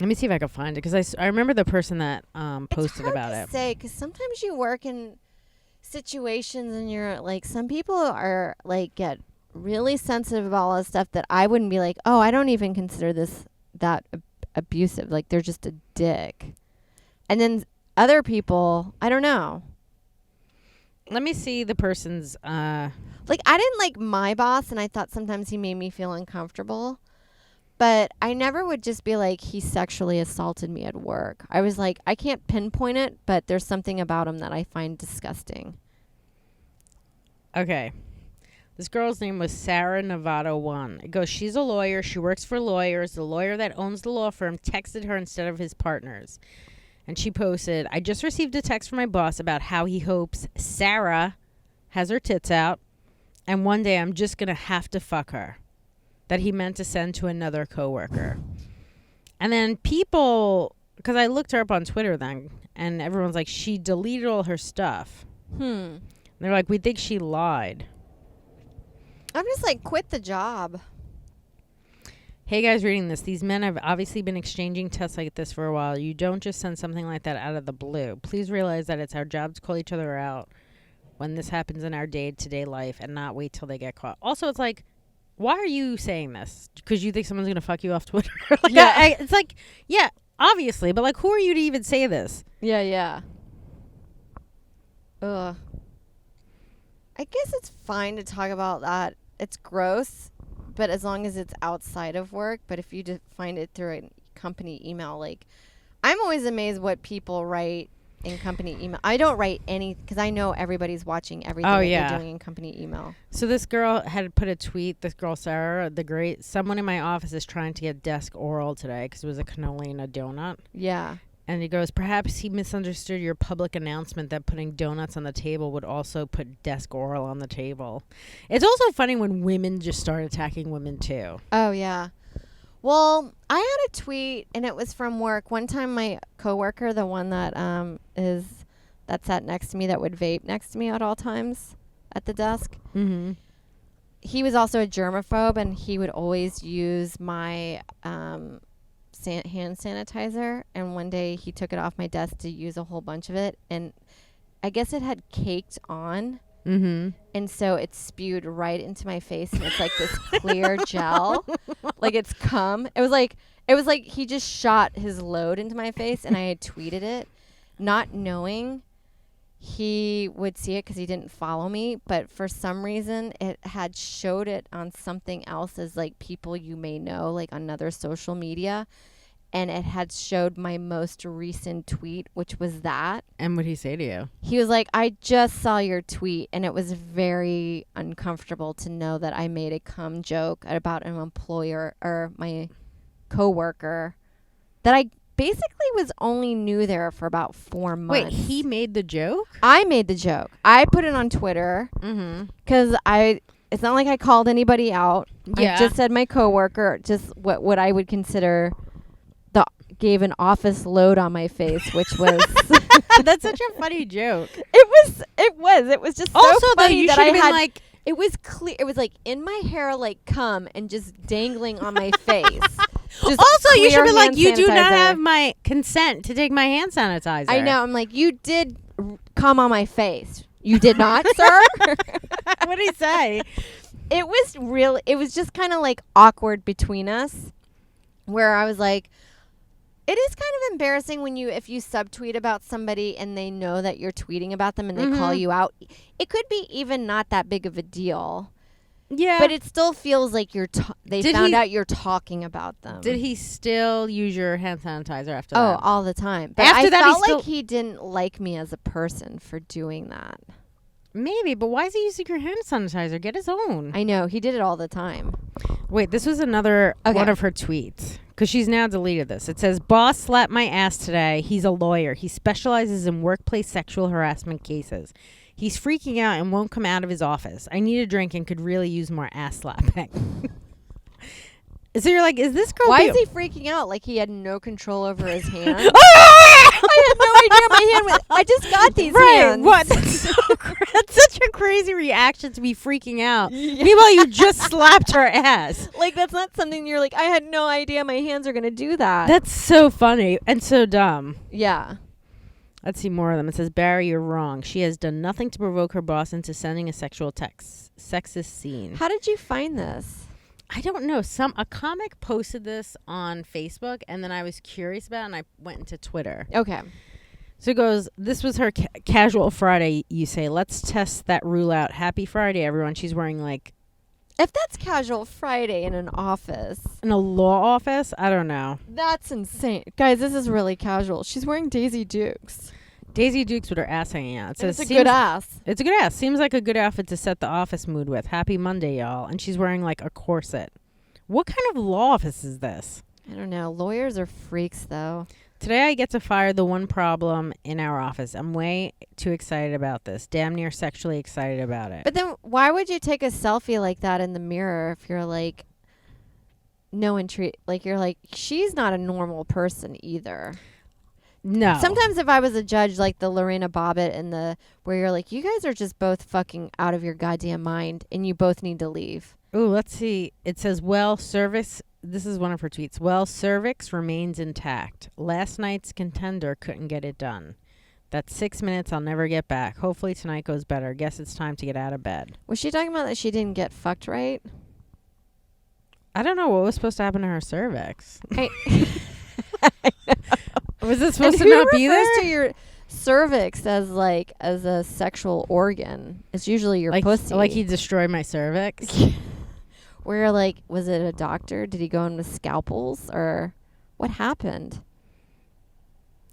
[SPEAKER 2] Let me see if I can find it, because I remember the person that posted about it.
[SPEAKER 3] It's hard to say, because sometimes you work in situations and you're like, some people are like, get really sensitive about all this stuff that I wouldn't be like, oh, I don't even consider this that abusive. Like, they're just a dick. And then other people, I don't know.
[SPEAKER 2] Let me see the person's
[SPEAKER 3] like, I didn't like my boss, and I thought sometimes he made me feel uncomfortable. But I never would just be like, he sexually assaulted me at work. I was like, I can't pinpoint it, but there's something about him that I find disgusting.
[SPEAKER 2] Okay. This girl's name was Sarah Nevada 1. It goes, she's a lawyer. She works for lawyers. The lawyer that owns the law firm texted her instead of his partners. And she posted, I just received a text from my boss about how he hopes Sarah has her tits out, and one day I'm just going to have to fuck her. That he meant to send to another coworker. And then people, because I looked her up on Twitter then, and everyone's like, she deleted all her stuff. They're like, we think she lied.
[SPEAKER 3] I'm just like, quit the job.
[SPEAKER 2] Hey guys, reading this. These men have obviously been exchanging texts like this for a while. You don't just send something like that out of the blue. Please realize that it's our job to call each other out when this happens in our day-to-day life, and not wait till they get caught. Also, it's like, why are you saying this? Because you think someone's going to fuck you off Twitter? Like,
[SPEAKER 3] yeah.
[SPEAKER 2] It's like, yeah, obviously, but like, who are you to even say this?
[SPEAKER 3] Yeah. Ugh. I guess it's fine to talk about that. It's gross, but as long as it's outside of work. But if you just find it through a company email, like, I'm always amazed what people write in company email. I don't write any because I know everybody's watching everything that you're doing in company email.
[SPEAKER 2] So this girl had put a tweet, this girl Sarah, someone in my office is trying to get desk oral today because it was a cannoli and a donut.
[SPEAKER 3] Yeah.
[SPEAKER 2] And he goes, perhaps he misunderstood your public announcement that putting donuts on the table would also put desk oral on the table. It's also funny when women just start attacking women too.
[SPEAKER 3] Oh, yeah. Well, I had a tweet, and it was from work. One time my coworker, the one that that sat next to me, that would vape next to me at all times at the desk, he was also a germaphobe, and he would always use my hand sanitizer. And one day he took it off my desk to use a whole bunch of it, and I guess it had caked on. And so it spewed right into my face, and it's like this clear gel, like it's cum. It was like he just shot his load into my face, and I had tweeted it, not knowing he would see it because he didn't follow me. But for some reason, it had showed it on something else as like people you may know, like on another social media. And it had showed my most recent tweet, which was that.
[SPEAKER 2] And what did he say to you?
[SPEAKER 3] He was like, I just saw your tweet, and it was very uncomfortable to know that I made a cum joke about an employer or my coworker that I basically was only new there for about 4 months.
[SPEAKER 2] Wait, he made the joke?
[SPEAKER 3] I made the joke. I put it on Twitter because it's not like I called anybody out. Yeah. I just said my coworker, just what I would consider gave an office load on my face, which was
[SPEAKER 2] that's such a funny joke.
[SPEAKER 3] It was just so
[SPEAKER 2] also
[SPEAKER 3] funny
[SPEAKER 2] though, you
[SPEAKER 3] that
[SPEAKER 2] should
[SPEAKER 3] I
[SPEAKER 2] have been
[SPEAKER 3] had,
[SPEAKER 2] like,
[SPEAKER 3] it was clear. It was like in my hair, like cum, and just dangling on my face.
[SPEAKER 2] Also, you should be like, you do not
[SPEAKER 3] sanitizer.
[SPEAKER 2] have my consent to take my hand sanitizer.
[SPEAKER 3] I know. I'm like, you did cum on my face. You did not, sir.
[SPEAKER 2] What did he say?
[SPEAKER 3] It was just kind of like awkward between us, where I was like, it is kind of embarrassing when if you subtweet about somebody and they know that you're tweeting about them and they call you out. It could be even not that big of a deal.
[SPEAKER 2] Yeah.
[SPEAKER 3] But it still feels like they found out you're talking about them.
[SPEAKER 2] Did he still use your hand sanitizer after that?
[SPEAKER 3] Oh, all the time. But
[SPEAKER 2] After
[SPEAKER 3] I
[SPEAKER 2] that,
[SPEAKER 3] felt like he didn't like me as a person for doing that.
[SPEAKER 2] Maybe, but why is he using your hand sanitizer? Get his own.
[SPEAKER 3] I know. He did it all the time.
[SPEAKER 2] Wait, this was another one of her tweets. Because she's now deleted this. It says, boss slapped my ass today. He's a lawyer. He specializes in workplace sexual harassment cases. He's freaking out and won't come out of his office. I need a drink and could really use more ass slapping. So you're like, is this girl...
[SPEAKER 3] Why is he freaking out? Like he had no control over his hand? I had no idea my hand was... I just got these hands.
[SPEAKER 2] What? That's such a crazy reaction to be freaking out. Yeah. Meanwhile, you just slapped her ass.
[SPEAKER 3] Like, that's not something you're like, I had no idea my hands are going to do that.
[SPEAKER 2] That's so funny and so dumb.
[SPEAKER 3] Yeah.
[SPEAKER 2] Let's see more of them. It says, Barry, you're wrong. She has done nothing to provoke her boss into sending a sexual text. Sexist scene.
[SPEAKER 3] How did you find this?
[SPEAKER 2] I don't know. A comic posted this on Facebook, and then I was curious about it, and I went into Twitter.
[SPEAKER 3] Okay.
[SPEAKER 2] So it goes, this was her casual Friday, you say. Let's test that rule out. Happy Friday, everyone. She's wearing, like...
[SPEAKER 3] If that's casual Friday in an office...
[SPEAKER 2] In a law office? I don't know.
[SPEAKER 3] That's insane. Guys, this is really casual. She's wearing Daisy Dukes.
[SPEAKER 2] Daisy Dukes with her ass hanging out. So
[SPEAKER 3] it's a good ass.
[SPEAKER 2] It's a good ass. Seems like a good outfit to set the office mood with. Happy Monday, y'all. And she's wearing like a corset. What kind of law office is this?
[SPEAKER 3] I don't know. Lawyers are freaks, though.
[SPEAKER 2] Today I get to fire the one problem in our office. I'm way too excited about this. Damn near sexually excited about it.
[SPEAKER 3] But then why would you take a selfie like that in the mirror if you're like, you're like, she's not a normal person either.
[SPEAKER 2] No.
[SPEAKER 3] Sometimes if I was a judge like the Lorena Bobbitt and where you're like, you guys are just both fucking out of your goddamn mind and you both need to leave.
[SPEAKER 2] Ooh, let's see. It says, this is one of her tweets. Well, cervix remains intact. Last night's contender couldn't get it done. That's 6 minutes I'll never get back. Hopefully tonight goes better. Guess it's time to get out of bed.
[SPEAKER 3] Was she talking about that she didn't get fucked right?
[SPEAKER 2] I don't know what was supposed to happen to her cervix. Was it supposed
[SPEAKER 3] And
[SPEAKER 2] to not
[SPEAKER 3] who
[SPEAKER 2] be
[SPEAKER 3] refers
[SPEAKER 2] there?
[SPEAKER 3] to your cervix as like as a sexual organ? It's usually your pussy.
[SPEAKER 2] Like he destroyed my cervix.
[SPEAKER 3] Where like, was it a doctor? Did he go in with scalpels or what happened?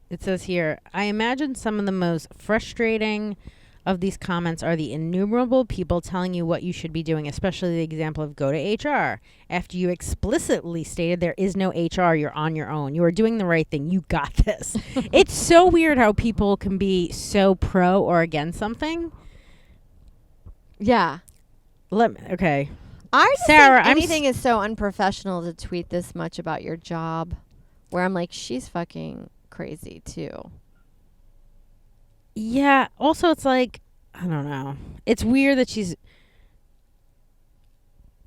[SPEAKER 2] It says here, I imagine some of the most frustrating of these comments are the innumerable people telling you what you should be doing, especially the example of go to HR. After you explicitly stated there is no HR, you're on your own. You are doing the right thing. You got this. It's so weird how people can be so pro or against something.
[SPEAKER 3] Yeah.
[SPEAKER 2] Okay.
[SPEAKER 3] I just
[SPEAKER 2] Sarah,
[SPEAKER 3] think anything is so unprofessional to tweet this much about your job, where I'm like, she's fucking crazy too.
[SPEAKER 2] Yeah. Also, it's like, I don't know. It's weird that she's.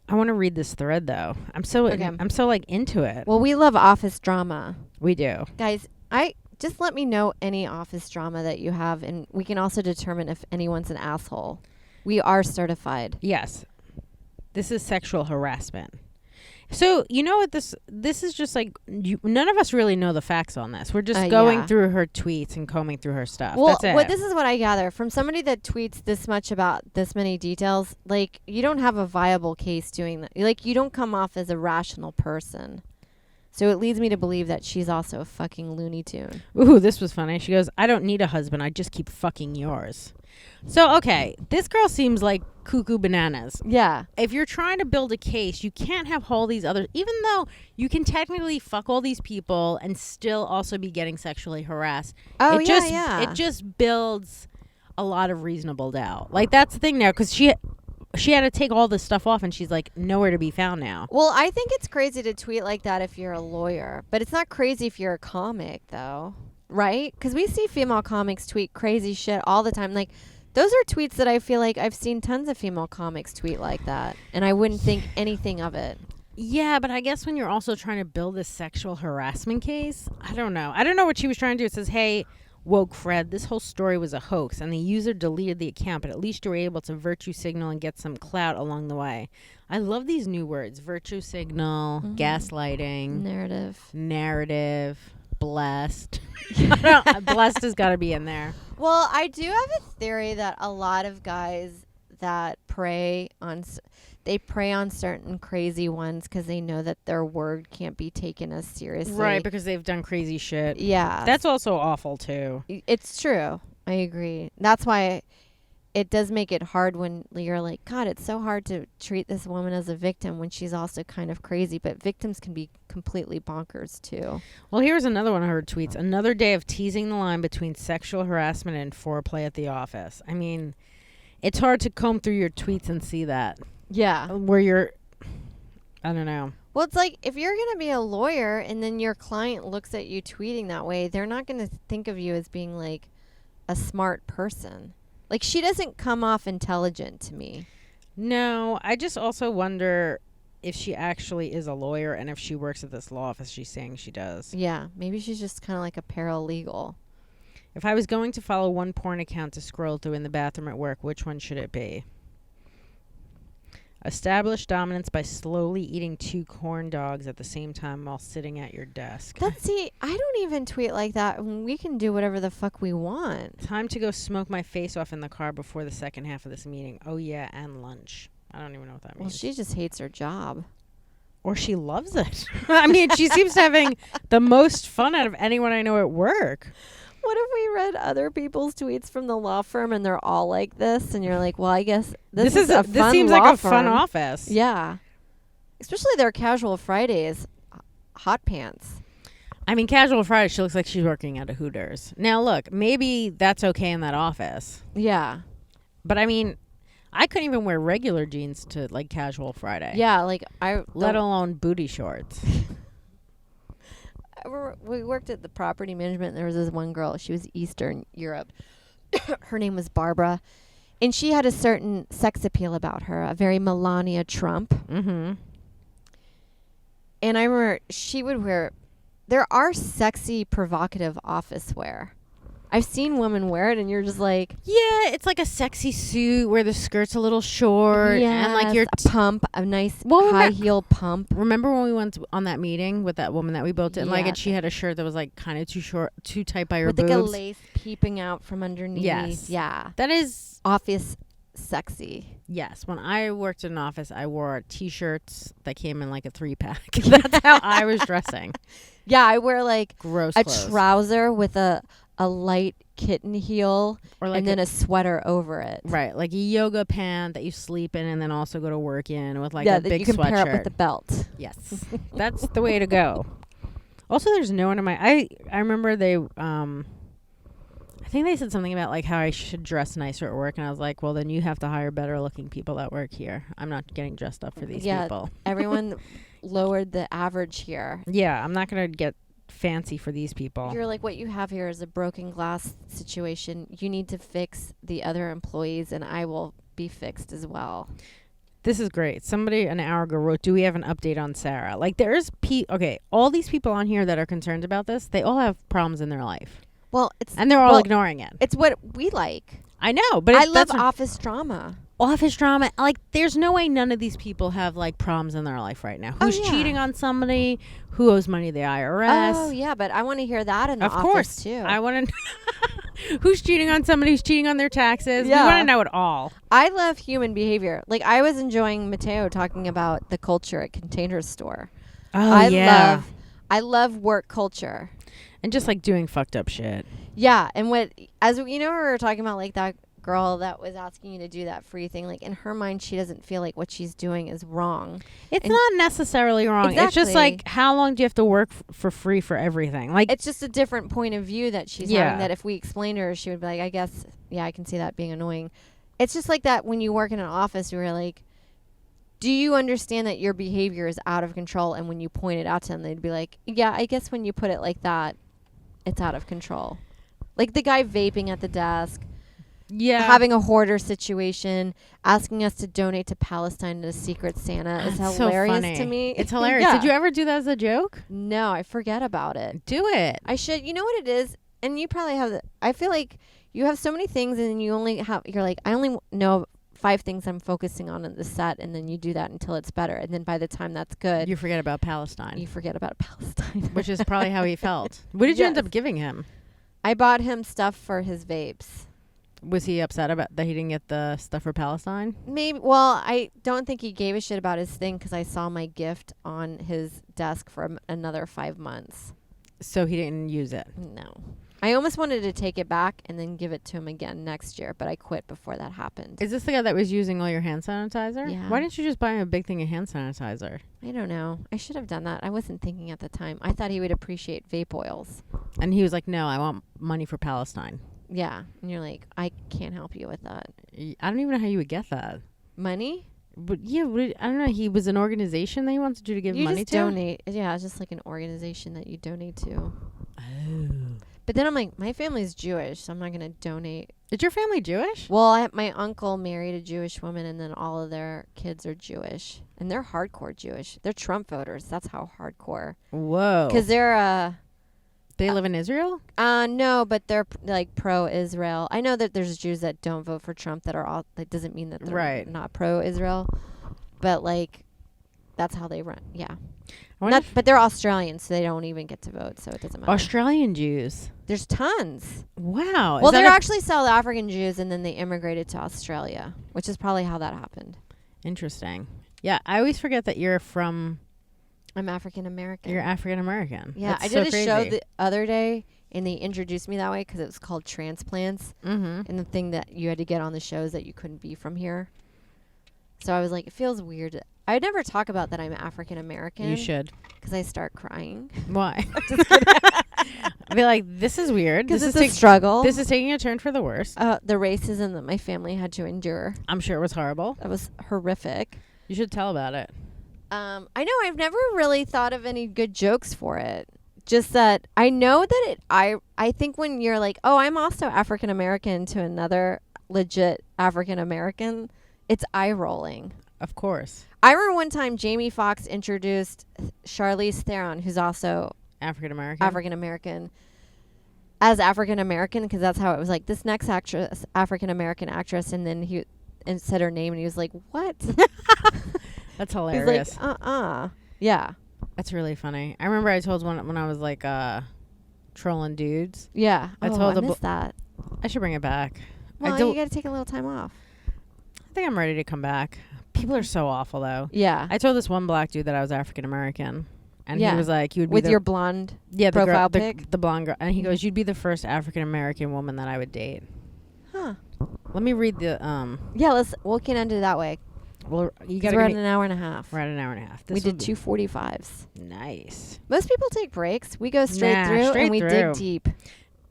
[SPEAKER 2] I want to read this thread though. I'm so like into it.
[SPEAKER 3] Well, we love office drama,
[SPEAKER 2] We do.
[SPEAKER 3] guys. I just let me know any office drama that you have, and we can also determine if anyone's an asshole. We are certified.
[SPEAKER 2] Yes. This is sexual harassment. So, you know what this is just like, none of us really know the facts on this. We're just going through her tweets and combing through her stuff.
[SPEAKER 3] Well,
[SPEAKER 2] That's it.
[SPEAKER 3] this is what I gather from somebody that tweets this much about this many details. Like, you don't have a viable case doing that. Like, you don't come off as a rational person. So it leads me to believe that she's also a fucking Looney Tune.
[SPEAKER 2] Ooh, this was funny. She goes, I don't need a husband. I just keep fucking yours. So, okay, this girl seems like cuckoo bananas.
[SPEAKER 3] Yeah.
[SPEAKER 2] If you're trying to build a case, you can't have all these other, even though you can technically fuck all these people and still also be getting sexually harassed.
[SPEAKER 3] Oh,
[SPEAKER 2] It just builds a lot of reasonable doubt. Like, that's the thing now, because she had to take all this stuff off, and she's like nowhere to be found now.
[SPEAKER 3] Well, I think it's crazy to tweet like that if you're a lawyer, but it's not crazy if you're a comic, though, right? Because we see female comics tweet crazy shit all the time. Like, those are tweets that I feel like I've seen tons of female comics tweet like that, and I wouldn't think anything of it.
[SPEAKER 2] Yeah, but I guess when you're also trying to build a sexual harassment case, I don't know. I don't know what she was trying to do. It says, hey, woke Fred, this whole story was a hoax, and the user deleted the account, but at least you were able to virtue signal and get some clout along the way. I love these new words. Virtue signal, gaslighting. Narrative. Blessed. Blessed has got to be in there.
[SPEAKER 3] Well, I do have a theory that a lot of guys that prey on certain crazy ones because they know that their word can't be taken as seriously.
[SPEAKER 2] Right, because they've done crazy shit.
[SPEAKER 3] Yeah.
[SPEAKER 2] That's also awful, too.
[SPEAKER 3] It's true. I agree. That's why it does make it hard when you're like, God, it's so hard to treat this woman as a victim when she's also kind of crazy. But victims can be completely bonkers, too.
[SPEAKER 2] Well, here's another one of her tweets. Another day of teasing the line between sexual harassment and foreplay at the office. I mean, it's hard to comb through your tweets and see that.
[SPEAKER 3] Yeah.
[SPEAKER 2] Where you're, I don't know.
[SPEAKER 3] Well, it's like if you're going to be a lawyer and then your client looks at you tweeting that way, they're not going to think of you as being like a smart person. Like, she doesn't come off intelligent to me.
[SPEAKER 2] No, I just also wonder if she actually is a lawyer and if she works at this law office she's saying she does.
[SPEAKER 3] Yeah, maybe she's just kind of like a paralegal.
[SPEAKER 2] If I was going to follow one porn account to scroll through in the bathroom at work, which one should it be? Establish dominance by slowly eating 2 corn dogs at the same time while sitting at your desk.
[SPEAKER 3] See, I don't even tweet like that. We can do whatever the fuck we want.
[SPEAKER 2] Time to go smoke my face off in the car before the second half of this meeting. Oh, yeah, and lunch. I don't even know what that means.
[SPEAKER 3] Well, she just hates her job.
[SPEAKER 2] Or she loves it. I mean, she seems to having the most fun out of anyone I know at work.
[SPEAKER 3] What if we read other people's tweets from the law firm and they're all like this? And you're like, well, I guess this is a fun
[SPEAKER 2] This seems
[SPEAKER 3] law
[SPEAKER 2] like a
[SPEAKER 3] firm.
[SPEAKER 2] fun office.
[SPEAKER 3] Yeah. Especially their casual Fridays, hot pants.
[SPEAKER 2] I mean, casual Friday, she looks like she's working at a Hooters. Now, look, maybe that's okay in that office.
[SPEAKER 3] Yeah.
[SPEAKER 2] But, I mean, I couldn't even wear regular jeans to, like, casual Friday.
[SPEAKER 3] Yeah, like
[SPEAKER 2] let alone booty shorts.
[SPEAKER 3] We worked at the property management, and there was this one girl. She was Eastern Europe. Her name was Barbara. And she had a certain sex appeal about her, a very Melania Trump.
[SPEAKER 2] Mm-hmm.
[SPEAKER 3] And I remember she would wear... There are sexy, provocative office wear. I've seen women wear it, and you're just like,
[SPEAKER 2] Yeah, it's like a sexy suit where the skirt's a little short, and like your
[SPEAKER 3] a nice
[SPEAKER 2] Well,
[SPEAKER 3] high heel pump.
[SPEAKER 2] Remember when we went on that meeting with that woman that we both didn't like, and she
[SPEAKER 3] Yeah.
[SPEAKER 2] had a shirt that was like kind of too short, too tight by her
[SPEAKER 3] With
[SPEAKER 2] boobs.
[SPEAKER 3] like a lace peeping out from underneath.
[SPEAKER 2] Yes.
[SPEAKER 3] Yeah.
[SPEAKER 2] That is
[SPEAKER 3] Office sexy.
[SPEAKER 2] yes. When I worked in an office, I wore T-shirts that came in like a 3-pack. That's how I was dressing.
[SPEAKER 3] Yeah, I wear like
[SPEAKER 2] Gross
[SPEAKER 3] a
[SPEAKER 2] clothes.
[SPEAKER 3] trouser with a light kitten heel
[SPEAKER 2] Or like
[SPEAKER 3] and then a sweater over it.
[SPEAKER 2] right, like a yoga pant that you sleep in and then also go to work in with like
[SPEAKER 3] yeah,
[SPEAKER 2] a
[SPEAKER 3] that
[SPEAKER 2] big
[SPEAKER 3] you can pair up
[SPEAKER 2] sweatshirt.
[SPEAKER 3] with the belt.
[SPEAKER 2] Yes, that's the way to go. Also, there's no one in my. I remember they. I think they said something about like how I should dress nicer at work, and I was like, well, then you have to hire better looking people that work here. I'm not getting dressed up for these people.
[SPEAKER 3] Everyone lowered the average here.
[SPEAKER 2] Yeah, I'm not gonna get fancy for these people.
[SPEAKER 3] You're like, what you have here is a broken glass situation. You need to fix the other employees, and I will be fixed as well.
[SPEAKER 2] This is great. Somebody an hour ago wrote, do we have an update on Sarah? Like there's okay, all these people on here that are concerned about this, they all have problems in their life.
[SPEAKER 3] Well,
[SPEAKER 2] And they're all ignoring it.
[SPEAKER 3] It's what we like.
[SPEAKER 2] I know, but
[SPEAKER 3] I love office drama.
[SPEAKER 2] Office drama. Like there's no way none of these people have like problems in their life right now. Who's cheating on somebody? Who owes money to the IRS?
[SPEAKER 3] Oh yeah, but I want to hear that in the
[SPEAKER 2] of
[SPEAKER 3] office
[SPEAKER 2] course
[SPEAKER 3] too.
[SPEAKER 2] I want to who's cheating on somebody who's cheating on their taxes.
[SPEAKER 3] Yeah.
[SPEAKER 2] We want to know it all.
[SPEAKER 3] I love human behavior. Like I was enjoying Mateo talking about the culture at Container Store.
[SPEAKER 2] Oh
[SPEAKER 3] I love work culture.
[SPEAKER 2] And just like doing fucked up shit.
[SPEAKER 3] Yeah, and as you know, we were talking about like that girl that was asking you to do that free thing. Like in her mind, she doesn't feel like what she's doing is wrong.
[SPEAKER 2] It's not necessarily wrong. It's just like, how long do you have to work for free for everything? Like
[SPEAKER 3] it's just a different point of view that she's having. That if we explain to her, she would be like, I guess, yeah, I can see that being annoying. It's just like that when you work in an office, you're like, do you understand that your behavior is out of control? And when you point it out to them, they'd be like, yeah, I guess when you put it like that, it's out of control. Like the guy vaping at the desk.
[SPEAKER 2] Yeah.
[SPEAKER 3] Having a hoarder situation, asking us to donate to Palestine to a Secret Santa is hilarious to me.
[SPEAKER 2] It's hilarious. Yeah. Did you ever do that as a joke?
[SPEAKER 3] No, I forget about it.
[SPEAKER 2] Do it.
[SPEAKER 3] I should. You know what it is? And you probably have I feel like you have so many things and you're like, I only know 5 things I'm focusing on in the set, and then you do that until it's better. And then by the time that's good,
[SPEAKER 2] you forget about Palestine.
[SPEAKER 3] You forget about Palestine.
[SPEAKER 2] Which is probably how he felt. What did you end up giving him?
[SPEAKER 3] I bought him stuff for his vapes.
[SPEAKER 2] Was he upset about that he didn't get the stuff for Palestine?
[SPEAKER 3] Maybe. Well, I don't think he gave a shit about his thing because I saw my gift on his desk for another 5 months.
[SPEAKER 2] So he didn't use it?
[SPEAKER 3] No. I almost wanted to take it back and then give it to him again next year, but I quit before that happened.
[SPEAKER 2] Is this the guy that was using all your hand sanitizer?
[SPEAKER 3] Yeah.
[SPEAKER 2] Why didn't you just buy him a big thing of hand sanitizer?
[SPEAKER 3] I don't know. I should have done that. I wasn't thinking at the time. I thought he would appreciate vape oils.
[SPEAKER 2] And he was like, no, I want money for Palestine.
[SPEAKER 3] Yeah. And you're like, I can't help you with that.
[SPEAKER 2] I don't even know how you would get that.
[SPEAKER 3] Money?
[SPEAKER 2] But yeah, I don't know. He was an organization that he wants you to give money to?
[SPEAKER 3] Donate. Yeah, it's just like an organization that you donate to.
[SPEAKER 2] Oh.
[SPEAKER 3] But then I'm like, my family's Jewish, so I'm not going to donate.
[SPEAKER 2] Is your family Jewish?
[SPEAKER 3] Well, my uncle married a Jewish woman, and then all of their kids are Jewish. And they're hardcore Jewish. They're Trump voters. That's how hardcore.
[SPEAKER 2] Whoa.
[SPEAKER 3] Because they're...
[SPEAKER 2] They live in Israel?
[SPEAKER 3] No, but they're like pro-Israel. I know that there's Jews that don't vote for Trump that are all... That doesn't mean that they're not pro-Israel. But, like, that's how they run. Yeah. But they're Australian, so they don't even get to vote, so it doesn't matter.
[SPEAKER 2] Australian Jews?
[SPEAKER 3] There's tons.
[SPEAKER 2] Wow.
[SPEAKER 3] Well, they're actually South African Jews, and then they immigrated to Australia, which is probably how that happened.
[SPEAKER 2] Interesting. Yeah, I always forget that you're from...
[SPEAKER 3] I'm African American.
[SPEAKER 2] You're African American.
[SPEAKER 3] Yeah, I did a show the other day, and they introduced me that way because it was called Transplants.
[SPEAKER 2] Mm-hmm.
[SPEAKER 3] And the thing that you had to get on the show is that you couldn't be from here. So I was like, it feels weird. I would never talk about that I'm African American.
[SPEAKER 2] You should.
[SPEAKER 3] Because I start crying.
[SPEAKER 2] Why? Just kidding. I'd be like, this is weird.
[SPEAKER 3] This is a struggle.
[SPEAKER 2] This is taking a turn for the worse.
[SPEAKER 3] The racism that my family had to endure.
[SPEAKER 2] I'm sure it was horrible.
[SPEAKER 3] That was horrific.
[SPEAKER 2] You should tell about it.
[SPEAKER 3] I know I've never really thought of any good jokes for it. Just that I know that I think when you're like, oh, I'm also African American to another legit African American, it's eye rolling.
[SPEAKER 2] Of course.
[SPEAKER 3] I remember one time Jamie Foxx introduced Charlize Theron, who's also
[SPEAKER 2] African American.
[SPEAKER 3] as African American, because that's how it was like, this next actress, African American actress, and then he and said her name, and he was like, what?
[SPEAKER 2] That's hilarious.
[SPEAKER 3] He's like, yeah.
[SPEAKER 2] That's really funny. I remember I told one when I was like trolling dudes.
[SPEAKER 3] Yeah.
[SPEAKER 2] I
[SPEAKER 3] I
[SPEAKER 2] told
[SPEAKER 3] missed that.
[SPEAKER 2] I should bring it back.
[SPEAKER 3] Well, you got to take a little time off.
[SPEAKER 2] I think I'm ready to come back. People are so awful though.
[SPEAKER 3] Yeah.
[SPEAKER 2] I told this one black dude that I was African American, and he was like, "You would be
[SPEAKER 3] with your blonde profile pic,
[SPEAKER 2] the blonde girl," and he goes, "You'd be the first African American woman that I would date."
[SPEAKER 3] Huh.
[SPEAKER 2] Let me read the
[SPEAKER 3] Yeah, we'll get into that way.
[SPEAKER 2] Well, you
[SPEAKER 3] 'Cause
[SPEAKER 2] got.
[SPEAKER 3] We're at an hour and a half.
[SPEAKER 2] We're at an hour and a half.
[SPEAKER 3] We did 2 45s.
[SPEAKER 2] Nice.
[SPEAKER 3] Most people take breaks. We go straight through and we dig deep.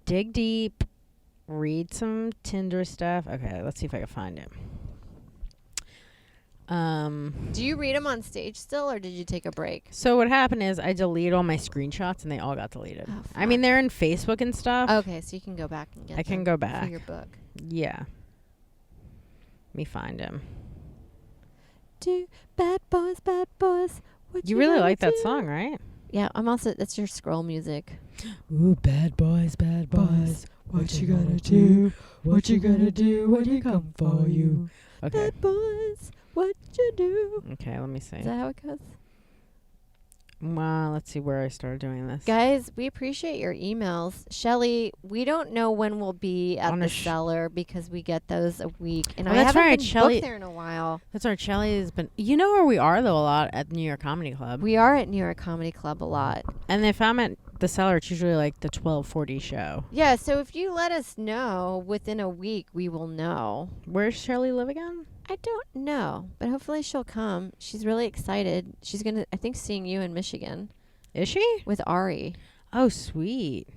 [SPEAKER 2] Dig deep. Read some Tinder stuff. Okay, let's see if I can find it.
[SPEAKER 3] Do you read them on stage still, or did you take a break?
[SPEAKER 2] So what happened is I deleted all my screenshots and they all got deleted.
[SPEAKER 3] Oh,
[SPEAKER 2] I mean, they're in Facebook and stuff.
[SPEAKER 3] Okay, so you can go back and get
[SPEAKER 2] I can go back
[SPEAKER 3] for your book.
[SPEAKER 2] Yeah. Let me find him.
[SPEAKER 3] Do bad boys, what
[SPEAKER 2] You really like that song, right?
[SPEAKER 3] Yeah, I'm also, that's your scroll music.
[SPEAKER 2] Ooh, bad boys, what you gonna do? What you gonna do when you come for you? Okay.
[SPEAKER 3] Bad boys, what you do?
[SPEAKER 2] Okay, let me see.
[SPEAKER 3] Is that how it goes?
[SPEAKER 2] Well, let's see where I started doing this.
[SPEAKER 3] Guys, we appreciate your emails. Shelly, we don't know when we'll be at the cellar because we get those a week. And I haven't been booked there in a while.
[SPEAKER 2] That's right. Shelly has been... You know where we are, though, a lot? At New York Comedy Club.
[SPEAKER 3] We are at New York Comedy Club a lot.
[SPEAKER 2] And if I'm at the cellar, it's usually like the 12:40 show.
[SPEAKER 3] Yeah, so if you let us know within a week, we will know.
[SPEAKER 2] Where's Shelly live again?
[SPEAKER 3] I don't know, but hopefully she'll come. She's really excited. She's going to, I think, seeing you in Michigan.
[SPEAKER 2] Is she?
[SPEAKER 3] With Ari.
[SPEAKER 2] Oh, sweet.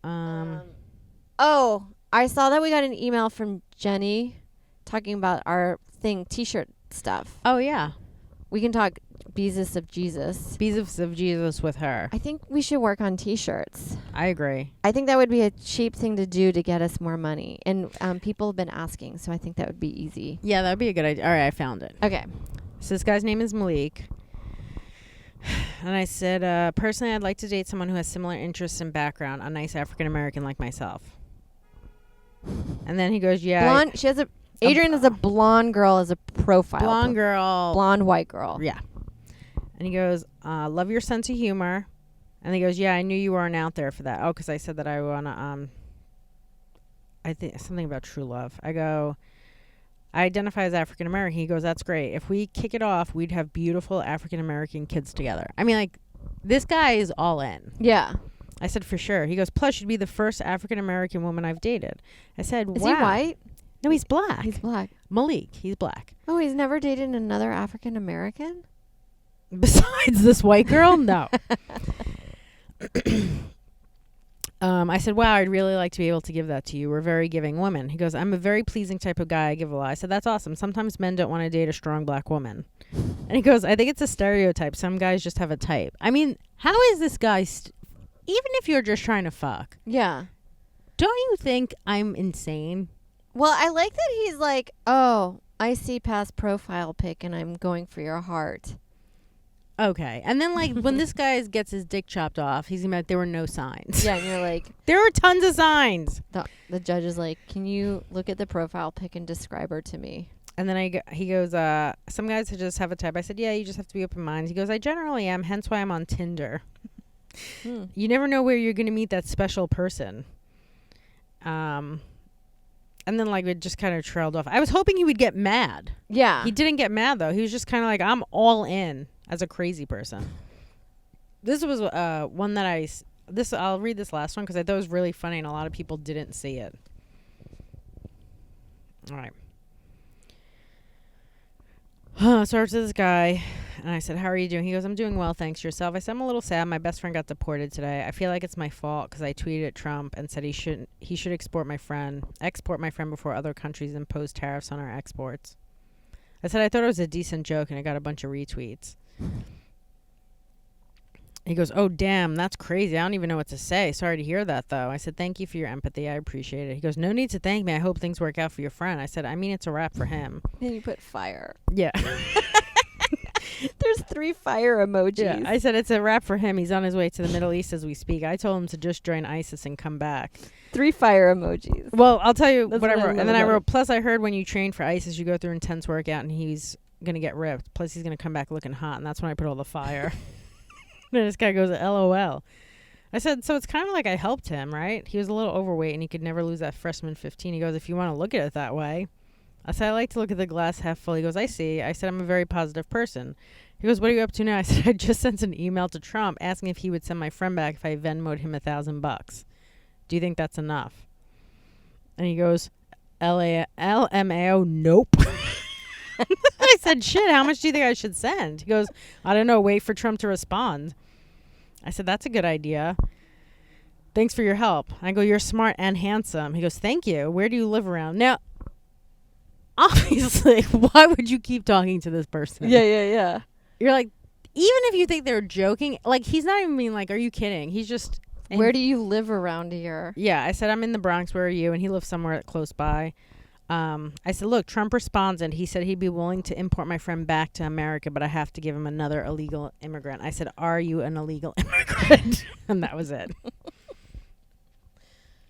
[SPEAKER 3] Oh, I saw that we got an email from Jenny talking about our t-shirt stuff.
[SPEAKER 2] Oh, yeah.
[SPEAKER 3] We can talk Beezus of Jesus.
[SPEAKER 2] Beezus of Jesus with her.
[SPEAKER 3] I think we should work on t-shirts.
[SPEAKER 2] I agree.
[SPEAKER 3] I think that would be a cheap thing to do to get us more money. And people have been asking, so I think that would be easy.
[SPEAKER 2] Yeah, that would be a good idea. All right, I found it.
[SPEAKER 3] Okay.
[SPEAKER 2] So this guy's name is Malik. And I said, personally, I'd like to date someone who has similar interests and background, a nice African-American like myself. And then he goes, yeah.
[SPEAKER 3] Blonde. Adrienne is a blonde girl as a profile.
[SPEAKER 2] Blonde girl.
[SPEAKER 3] Blonde white girl.
[SPEAKER 2] Yeah. And he goes, love your sense of humor. And he goes, yeah, I knew you weren't out there for that. Oh, because I said that I want to, I think something about true love. I go, I identify as African American. He goes, that's great. If we kick it off, we'd have beautiful African American kids together. I mean, like, this guy is all in.
[SPEAKER 3] Yeah.
[SPEAKER 2] I said, for sure. He goes, plus, you'd be the first African American woman I've dated. I said, wow.
[SPEAKER 3] Is he white?
[SPEAKER 2] No, he's black.
[SPEAKER 3] He's black.
[SPEAKER 2] Malik, he's black.
[SPEAKER 3] Oh, he's never dated another African American?
[SPEAKER 2] Besides this white girl? No. I said, wow, I'd really like to be able to give that to you. We're very giving women. He goes, I'm a very pleasing type of guy. I give a lot. I said, that's awesome. Sometimes men don't want to date a strong black woman. And he goes, I think it's a stereotype. Some guys just have a type. I mean, how is this guy, even if you're just trying to fuck?
[SPEAKER 3] Yeah.
[SPEAKER 2] Don't you think I'm insane?
[SPEAKER 3] Well, I like that he's like, oh, I see past profile pic and I'm going for your heart.
[SPEAKER 2] Okay. And then, like, when this guy gets his dick chopped off, he's going to be like, there were no signs.
[SPEAKER 3] Yeah, and you're like...
[SPEAKER 2] There are tons of signs.
[SPEAKER 3] The judge is like, can you look at the profile pic and describe her to me?
[SPEAKER 2] And then he goes, some guys just have a type. I said, yeah, you just have to be open-minded. He goes, I generally am, hence why I'm on Tinder. You never know where you're going to meet that special person. And then, like, it just kind of trailed off. I was hoping he would get mad.
[SPEAKER 3] Yeah.
[SPEAKER 2] He didn't get mad, though. He was just kind of like, I'm all in as a crazy person. This was one that I'll read this last one because I thought it was really funny and a lot of people didn't see it. All right. So I talked to this guy, and I said, how are you doing? He goes, I'm doing well, thanks. Yourself? I said, I'm a little sad. My best friend got deported today. I feel like it's my fault because I tweeted at Trump and said he should export my friend before other countries impose tariffs on our exports. I said, I thought it was a decent joke, and I got a bunch of retweets. He goes, oh, damn, that's crazy. I don't even know what to say. Sorry to hear that, though. I said, thank you for your empathy. I appreciate it. He goes, no need to thank me. I hope things work out for your friend. I said, I mean, it's a wrap for him.
[SPEAKER 3] Then you put fire.
[SPEAKER 2] Yeah.
[SPEAKER 3] There's 3 fire emojis.
[SPEAKER 2] Yeah, I said it's a wrap for him. He's on his way to the Middle East as we speak. I told him to just join ISIS and come back.
[SPEAKER 3] 3 fire emojis.
[SPEAKER 2] Well, I'll tell you
[SPEAKER 3] That's
[SPEAKER 2] what I
[SPEAKER 3] what I
[SPEAKER 2] wrote.
[SPEAKER 3] love
[SPEAKER 2] And then I
[SPEAKER 3] about
[SPEAKER 2] wrote, plus I heard when you train for ISIS, you go through intense workout and he's going to get ripped. Plus he's going to come back looking hot. And that's when I put all the fire. And this guy goes, LOL. I said, so it's kind of like I helped him, right? He was a little overweight and he could never lose that freshman 15. He goes, if you want to look at it that way. I said, I like to look at the glass half full. He goes, I see. I said, I'm a very positive person. He goes, what are you up to now? I said, I just sent an email to Trump asking if he would send my friend back if I Venmo'd him $1,000. Do you think that's enough? And he goes, LMAO, nope. I said, shit, how much do you think I should send? He goes, I don't know, wait for Trump to respond. I said, that's a good idea. Thanks for your help. I go, you're smart and handsome. He goes, thank you. Where do you live around? Now, obviously, why would you keep talking to this person?
[SPEAKER 3] Yeah.
[SPEAKER 2] You're like, even if you think they're joking, like, he's not even being like, are you kidding? He's just...
[SPEAKER 3] Where do you live around here?
[SPEAKER 2] Yeah, I said, I'm in the Bronx. Where are you? And he lives somewhere close by. I said, look, Trump responds, and he said he'd be willing to import my friend back to America, but I have to give him another illegal immigrant. I said, are you an illegal immigrant? And that was it.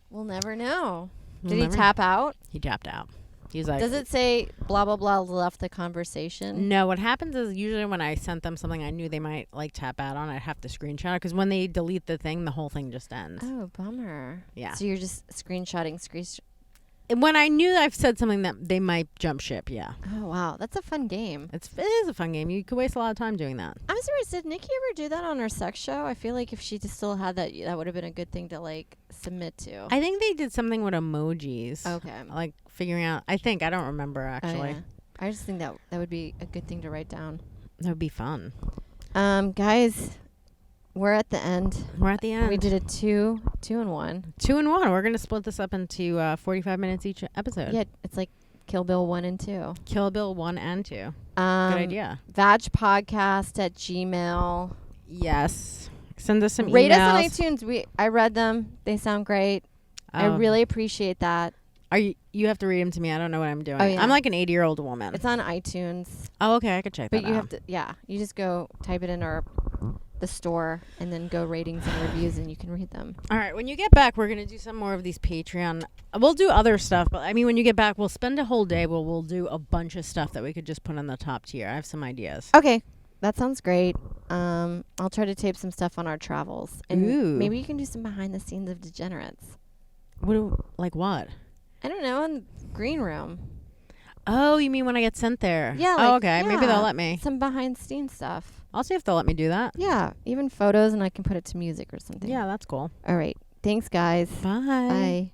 [SPEAKER 3] We'll never know.
[SPEAKER 2] We'll
[SPEAKER 3] Did he
[SPEAKER 2] never-
[SPEAKER 3] tap out?
[SPEAKER 2] He tapped out. He's like,
[SPEAKER 3] Does it say blah, blah, blah left the conversation?
[SPEAKER 2] no, what happens is usually when I sent them something I knew they might like tap out on, I'd have to screenshot it because when they delete the thing, the whole thing just ends.
[SPEAKER 3] Oh, bummer.
[SPEAKER 2] Yeah.
[SPEAKER 3] So you're just screenshotting.
[SPEAKER 2] And when I knew I've said something that they might jump ship, yeah.
[SPEAKER 3] Oh, wow. That's a fun game.
[SPEAKER 2] It is a fun game. You could waste a lot of time doing that.
[SPEAKER 3] I'm serious. Did Nikki ever do that on her sex show? I feel like if she just still had that, that would have been a good thing to, like, submit to.
[SPEAKER 2] I think they did something with emojis.
[SPEAKER 3] Okay.
[SPEAKER 2] Like figuring out, I don't remember actually.
[SPEAKER 3] Oh, yeah. I just think that would be a good thing to write down.
[SPEAKER 2] That would be fun.
[SPEAKER 3] Guys, we're at the end.
[SPEAKER 2] We're at the end.
[SPEAKER 3] We did a two and one.
[SPEAKER 2] 2 and 1. We're going to split this up into 45 minutes each episode.
[SPEAKER 3] Yeah, it's like Kill Bill 1 and 2.
[SPEAKER 2] Kill Bill 1 and 2. Good idea.
[SPEAKER 3] vagpodcast@gmail.
[SPEAKER 2] Yes. Send us some
[SPEAKER 3] Rate
[SPEAKER 2] emails.
[SPEAKER 3] us on iTunes. I read them. They sound great. I really appreciate that.
[SPEAKER 2] You have to read them to me. I don't know what I'm doing.
[SPEAKER 3] Oh, yeah.
[SPEAKER 2] I'm like an 80-year-old woman.
[SPEAKER 3] It's on iTunes.
[SPEAKER 2] Oh, okay. I could check that
[SPEAKER 3] But you
[SPEAKER 2] out.
[SPEAKER 3] have to, you just go type it in the store and then go ratings and reviews and you can read them.
[SPEAKER 2] All right. When you get back, we're going to do some more of these Patreon. We'll do other stuff. But I mean, when you get back, we'll spend a whole day where we'll do a bunch of stuff that we could just put on the top tier. I have some ideas.
[SPEAKER 3] Okay. That sounds great. I'll try to tape some stuff on our travels. And
[SPEAKER 2] Ooh.
[SPEAKER 3] maybe you can do some behind the scenes of Degenerates.
[SPEAKER 2] Like what?
[SPEAKER 3] I don't know, in the green room.
[SPEAKER 2] Oh, you mean when I get sent there?
[SPEAKER 3] Yeah.
[SPEAKER 2] Oh,
[SPEAKER 3] like,
[SPEAKER 2] okay. Maybe
[SPEAKER 3] yeah,
[SPEAKER 2] they'll let me.
[SPEAKER 3] Some behind the scenes stuff.
[SPEAKER 2] I'll see if they'll let me do that.
[SPEAKER 3] Yeah. Even photos and I can put it to music or something.
[SPEAKER 2] Yeah, that's cool.
[SPEAKER 3] All right. Thanks, guys.
[SPEAKER 2] Bye.
[SPEAKER 3] Bye.